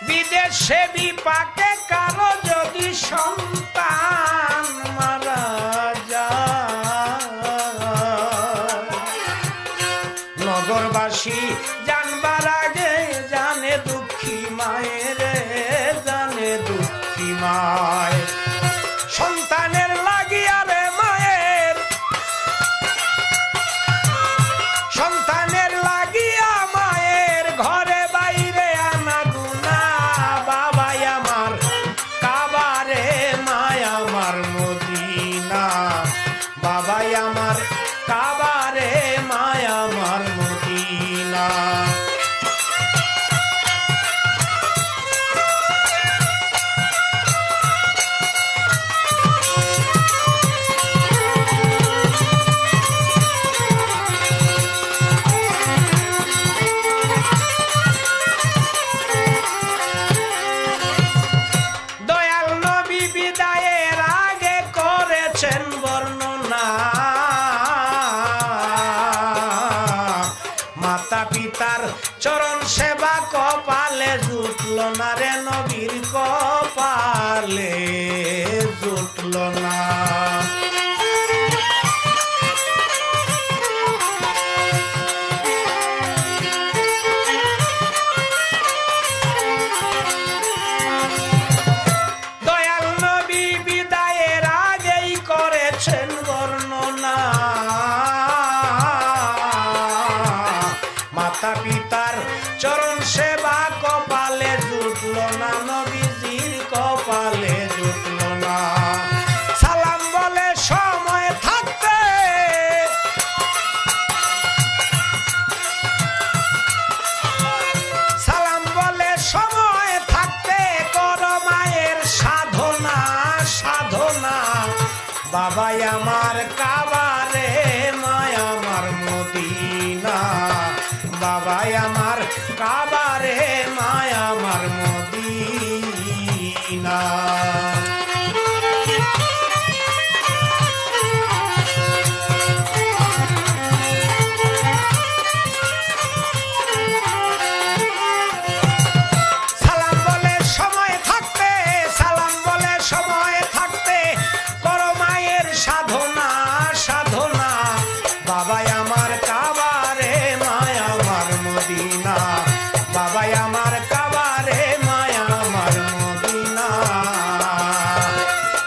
বিদেশে বিপাকে কারো যদি সন্তান মারা যায়, নগরবাসী জানবার আগে জানে দুঃখী মায়ের, জানে দুঃখী মায়। সন্তানের লাগিয়া রে মায়ের, সন্তানের লাগিয়া মায়ের ঘরে বাইরে আনা গুনা। বাবাই আমার কাবারে মায় আমার মদিনা, বাবাই আমার কাবারে মায় আমার মদিনা। দয়াল নবী বিদায়ের আগে করেছেন বর্ণনা, মাতা পিতার চরণ সেবা কপালে জুটল না রে নবীর, কপালে জুটল না। দয়াল নবী বিদায়ের আগেই করেছেন বর্ণনা, মাতা পিতার চরণ সেবা কপালে জুটল না, নবীজির কপালে জুটল না। সালাম বলে সময় থাকতে, সালাম বলে সময় থাকতে কর মায়ের সাধনা, সাধনা। বাবাই আমার কাবারে মায় আমার মদিনা, বাবাই আমার কাবারে মায় আমার মদিনা। সালাম বলে সময় থাকতে, সালাম বলে সময় থাকতে কর মায়ের সাধনা, সাধনা। বাবাই আমার কাবারে মায় আমার মদিনা, বাবাই আমার কাবারে মায় আমার মদিনা।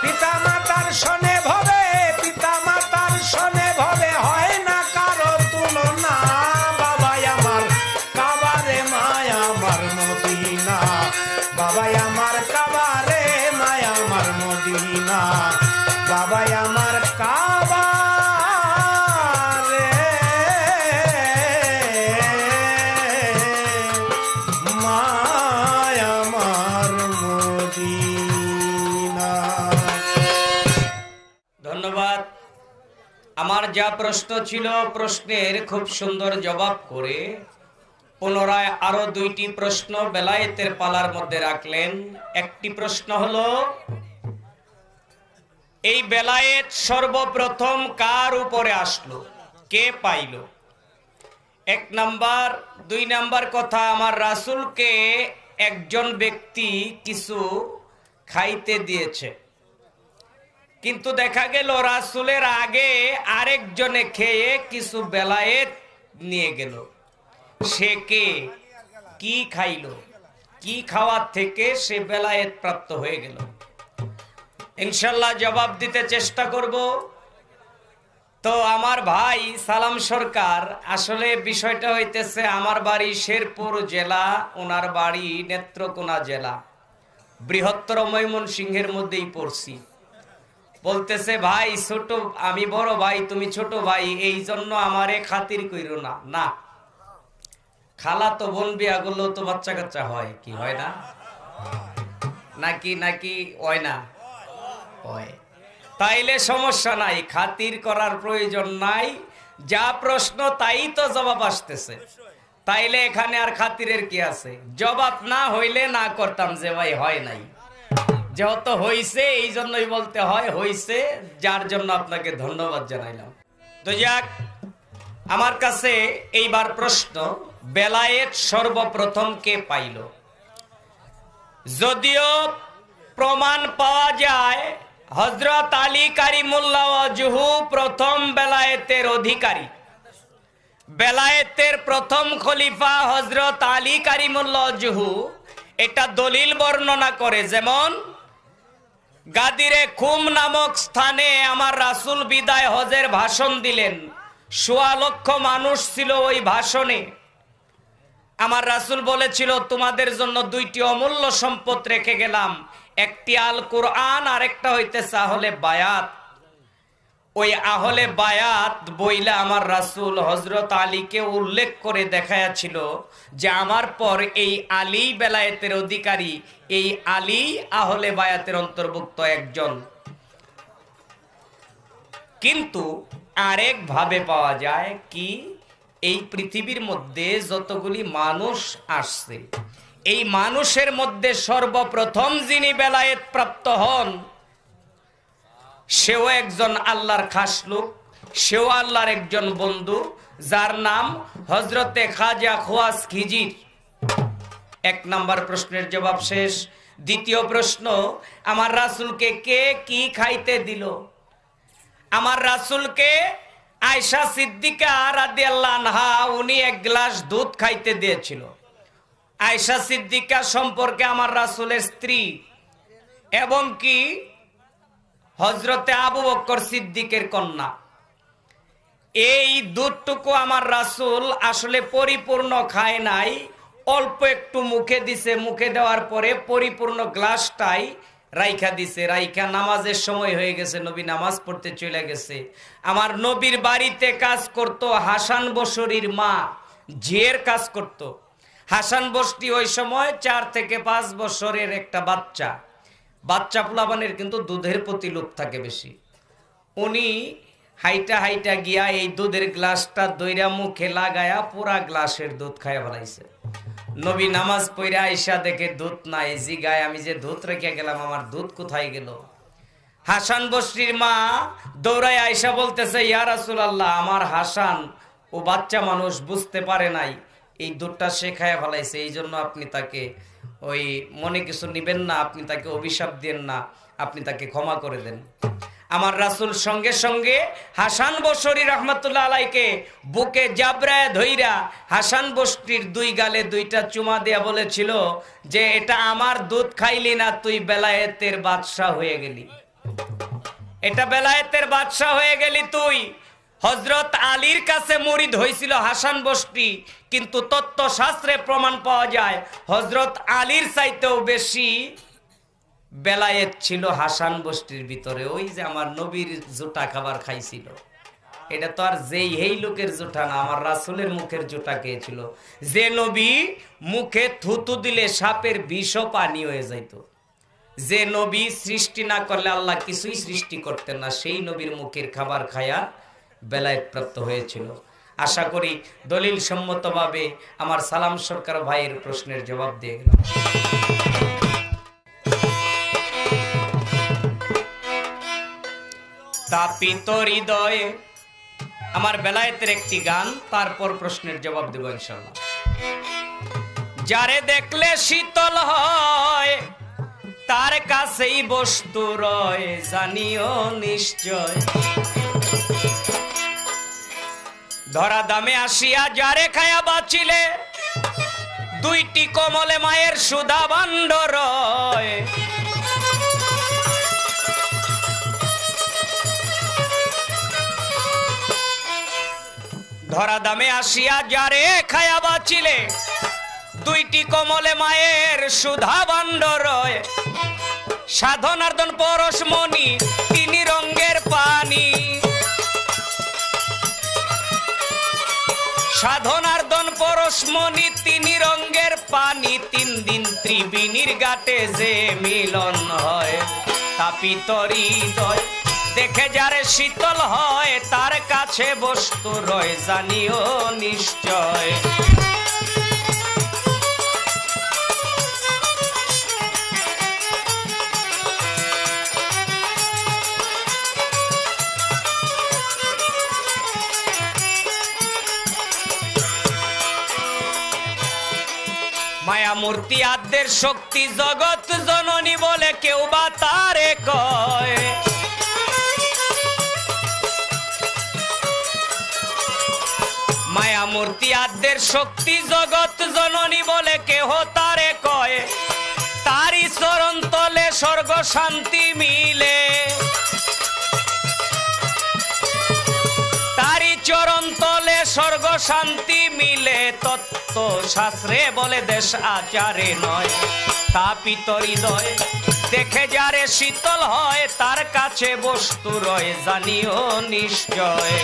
পিতা মাতার শোনে ভবে, পিতা মাতার শোনে ভবে হয় না কারো তুলনা। বাবাই আমার কাবারে মায় আমার মদিনা, বাবাই আমার কাবারে মায় আমার মদিনা, বাবাই আমার কাবারে মায় আমার মদিনা। ধন্যবাদ। আমার যা প্রশ্ন ছিল প্রশ্নের খুব সুন্দর জবাব করে পুনরায় আরো দুইটি প্রশ্ন বেলায়েতের পালার মধ্যে রাখলেন। একটি প্রশ্ন হলো, এই বেলায়েত সর্বপ্রথম কার উপরে আসলো, কে পাইল? এক নাম্বার। দুই নাম্বার কথা, আমার রাসূলকে একজন ব্যক্তি কিছু খাইতে দিয়েছে, কিন্তু দেখা গেল রাসূলের আগে আরেকজনে খেয়ে কিছু বেলায়েত নিয়ে গেল। সে কে, কি খাইল, কি খাওয়ার থেকে সে বেলায়েত প্রাপ্ত হয়ে গেল? ইনশাল্লাহ জবাব দিতে চেষ্টা করব। তো আমার ভাই সালাম সরকার, আসলে বিষয়টা হইতেছে আমার বাড়ি শেরপুর জেলা, ওনার বাড়ি নেত্রকোনা জেলা, বৃহত্তর ময়মনসিংহের মধ্যেই পড়ছি। বলতেছে ভাই ছোট, আমি বড় ভাই তুমি ছোট ভাই, এই জন্য আমারে খাতির কইরো না। না, খালা তো বোন বিয়া করলেও তো বাচ্চা কাচ্চা হয়, কি হয় না? নাকি নাকি হয় না? হয়। তাইলে সমস্যা নাই, খাতির করার প্রয়োজন নাই। যা প্রশ্ন তাই তো জবাব আসতেছে, তাইলে এখানে আর খাতিরের কি আছে? জবাব না হইলে না করতাম যে ভাই হয় নাই, যেহেতু হইছে এই জন্যই বলতে হয় হইছে, যার জন্য আপনাকে ধন্যবাদ জানাইলাম। তো যাক, আমার কাছে এইবার প্রশ্ন, বেলায়েত সর্বপ্রথম কে পাইল? যদিও প্রমাণ পাওয়া যায় হযরত আলী কারিমুল্লাহ ওয়াজহু প্রথম বেলায়েতের অধিকারী, বেলায়েতের প্রথম খলিফা হযরত আলী কারিমুল্লাহ ওয়াজহু, এটা দলিল বর্ণনা করে। যেমন গাদিরে খুম নামক স্থানে আমার রাসূল বিদায় হজের ভাষণ দিলেন, ১৬ লক্ষ মানুষ ছিল ওই ভাষণে। আমার রাসূল বলেছিল তোমাদের জন্য দুইটি অমূল্য সম্পদ রেখে গেলাম, একটি আল কোরআন আর একটা হইতেছে আহলে বায়াত। ওই আহলে বায়াত বইলা আমার রাসূল হযরত আলীকে উল্লেখ করে দেখায়াছিল যে আমার পর এই আলী বেলায়েতের অধিকারী, এই আলী আহলে বায়াতের অন্তর্ভুক্ত একজন। কিন্তু আরেক ভাবে পাওয়া যায় কি, এই পৃথিবীর মধ্যে যতগুলি মানুষ আসছে, এই মানুষের মধ্যে সর্বপ্রথম যিনি বেলায়েত প্রাপ্ত হন সেও একজন আল্লাহর খাস লোক, সেও আল্লাহর একজন বন্ধু, যার নাম হযরতে খাজা খোয়াস খিজির। ১ নাম্বার প্রশ্নের জবাব শেষ। দ্বিতীয় প্রশ্ন, আমার রাসূলকে কে কি খাইতে দিল? আমার রাসূলকে আয়েশা সিদ্দিকা রাদিয়াল্লাহু আনহা উনি 1 গ্লাস দুধ খাইতে দিয়েছিল। আয়েশা সিদ্দিকা সম্পর্কে আমার রাসূলের স্ত্রী এবং কি হযরতে আবু বকর সিদ্দিকের কন্যা। এই দুধটুকু আমার রাসূল আসলে পরিপূর্ণ খায় নাই, অল্প একটু মুখে দিছে, মুখে দেওয়ার পরে পরিপূর্ণ গ্লাসটাই রাইখা দিছে। রাইখা নামাজের সময় হয়ে গেছে, নবী নামাজ পড়তে চলে গেছে। আমার নবীর বাড়িতে কাজ করত হাসান বসরির মা, ঝিয়ের কাজ করত। হাসান বসরি ওই সময় 4 থেকে 5 বছরের একটা বাচ্চা, বাচ্চা পোলাপানের কিন্তু দুধের প্রতি লোভ থাকে বেশি। উনি হাইটা হাইটা গিয়া এই দুধের গ্লাসটা দইরা মুখে লাগায়া পুরা গ্লাসের দুধ খাইয়া ফেলাইছে। নবী নামাজ পড়ে আয়েশা দেখে দুধ নাই, জিগায় আমি যে দুধ রেখে গেলাম, আমার দুধ কোথায় গেল? হাসান বসরির মা দৌড়ায় আয়েশা বলতেছে, ইয়া রাসূলুল্লাহ, আমার হাসান ও বাচ্চা মানুষ বুঝতে পারে নাই, এই দুধটা সে খাইয়া ফেলাইছে, এই জন্য আপনি তাকে ওই মনে কিছু নিবেন না, আপনি তাকে অভিশাপ দেন না, আপনি তাকে ক্ষমা করে দেন। আমার রাসূল সঙ্গে সঙ্গে হাসান বসরি রহমতুল্লাহ আলাইকে বুকে জাবরায় ধইরা হাসান বসরির 2 গালে 2টা চুমা দেয়া বলেছিল যে এটা আমার দুধ খাইলি না, তুই বেলায়েতের বাদশা হয়ে গেলি, এটা বেলায়েতের বাদশা হয়ে গেলি তুই। হযরত আলীর কাছে মুরিদ হয়েছিল হাসান বসরি, কিন্তু তত্ত্বশাস্ত্রে প্রমাণ পাওয়া যায় হযরত আলীর চাইতেও বেশি বেলায়েত ছিল হাসান বসরির ভিতরে। ওই যে আমার নবীর জুটা খাবার খাইছিল, এটা তো আর যেই এই লোকের জুটা না, আমার রাসূলের মুখের জুটা খেয়েছিল। যে নবী মুখে থুতু দিলে সাপের বিষও পানি হয়ে যাইত, যে নবী সৃষ্টি না করলে আল্লাহ কিছুই সৃষ্টি করতেন না, সেই নবীর মুখের খাবার খায়া বেলায়েত প্রাপ্ত হয়েছিল। আশা করি দলিল সম্মতভাবে আমার সালাম সরকার ভাইয়ের প্রশ্নের জবাব দিয়ে গেলাম। তাপিত হৃদয়ে আমার বেলায়েতের একটি গান, তারপর প্রশ্নের জবাব দেব ইনশাআল্লাহ। যারে দেখলে শীতল হয় তার কাছেই বস্তু রয়, জানিও নিশ্চয় ধরা দামে আসিয়া যারে খায়া বাঁচিলে 2টি কমলে মায়ের সুধা ভাণ্ড রয়। ধরা দামে আসিয়া যারে খায়া বাঁচিলে, দুইটি কমলে মায়ের সুধা ভাণ্ড রয়। সাধনার্দন পরশমণি তিনি রঙ্গের পানি, সাধনার্দন পরশমণি তিনি রঙ্গের পানি। 3 দিন ত্রিবেণীর ঘাটে যে মিলন হয়, তাপিত হৃদয় দেখে যারে শীতল হয়, তার কাছে বস্তু রয় জানিও নিশ্চয়। মায়া মূর্তি আদ্যের শক্তি জগৎ জননী বলে কেউ বা তারে কয়। মায়া মূর্তি আদ্যের শক্তি জগৎ জননী বলে কেহ তারে কয়। তারি চরণ তলে স্বর্গ শান্তি মিলে, তারি চরণ তলে স্বর্গ শান্তি মিলে। তত্ত্ব শাস্ত্রে বলে দেশ আচারে নয়, তাপিত হৃদয় দেখে যারে শীতল হয়, তার কাছে বস্তু রয় জানিও নিশ্চয়।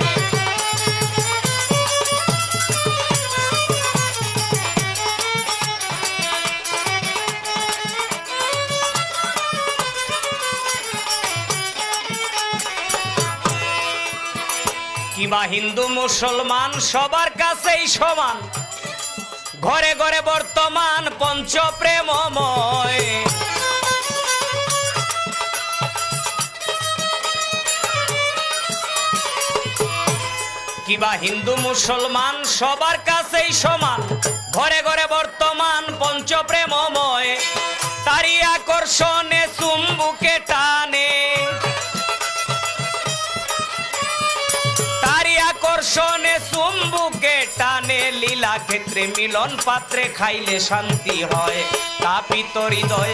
কিবা হিন্দু মুসলমান সবার কাছেই সমান, ঘরে ঘরে বর্তমান পঞ্চ প্রেমময়। কিবা হিন্দু মুসলমান সবার কাছেই সমান, ঘরে ঘরে বর্তমান পঞ্চ প্রেমময়। তারি আকর্ষণে চুম্বুকে টানে, তারি আকর্ষণে চুম্বুকে টানে। লীলা ক্ষেত্রে মিলন পাত্রে খাইলে শান্তি হয়, তাপিত হৃদয়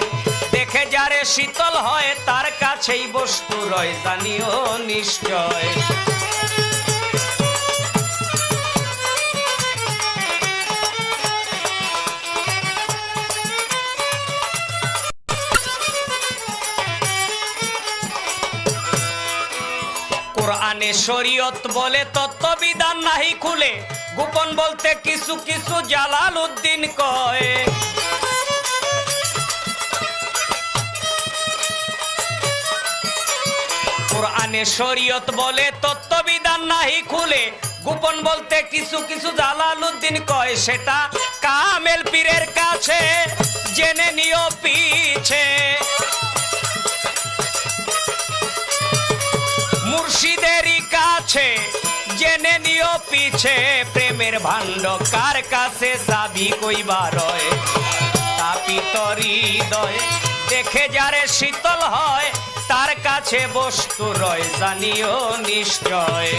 দেখে যারে শীতল হয়, তার কাছেই বস্তু রয় জানিও নিশ্চয়। কোরআনে শরীয়ত বলে তত্ত্ববিধান নাহি খুলে, গোপন বলতে কিছু কিছু জালালউদ্দিন কয়। কোরআনে শরীয়ত বলে তত্ত্ববিধান নাহি খুলে, গোপন বলতে কিছু কিছু জালালউদ্দিন কয়। সেটা কামেল পীরের কাছে জেনে নিও পিছে, মুর্শিদেরই কাছে জেনে নিও পিছে। প্রেমের ভাণ্ড কার কাছে চাবি কইবা রয়, তাপিত হৃদয় দেখে যারে শীতল হয়, তার কাছে বস্তু রয় জানিও নিশ্চয়।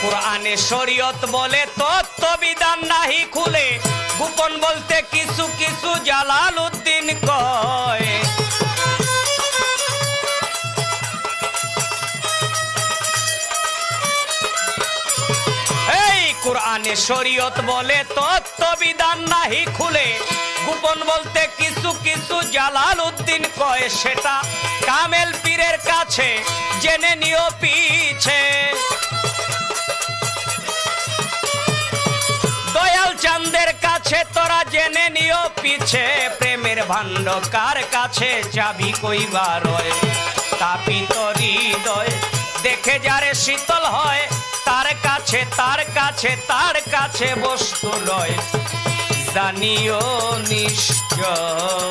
কোরআনে শরীয়ত বলে তত্ত্ববিধান নাহি খুলে, গোপন বলতে কিছু কিছু জালালউদ্দিন কয়। এই কোরআনে শরীয়ত বলে তত্ত্ববিধান নাহি খুলে, গোপন বলতে কিছু কিছু জালালউদ্দিন কয়। সেটা কামেল পীরের কাছে জেনে নিও পিছে, চাঁদের কাছে তোরা জেনে নিও পিছে। প্রেমের ভাণ্ড কার কাছে চাবি কইবা রয়, তাপিত হৃদয় দেখে যারে শীতল হয়, তার কাছে তার কাছে তার কাছে বস্তু রয় জানিও নিশ্চয়।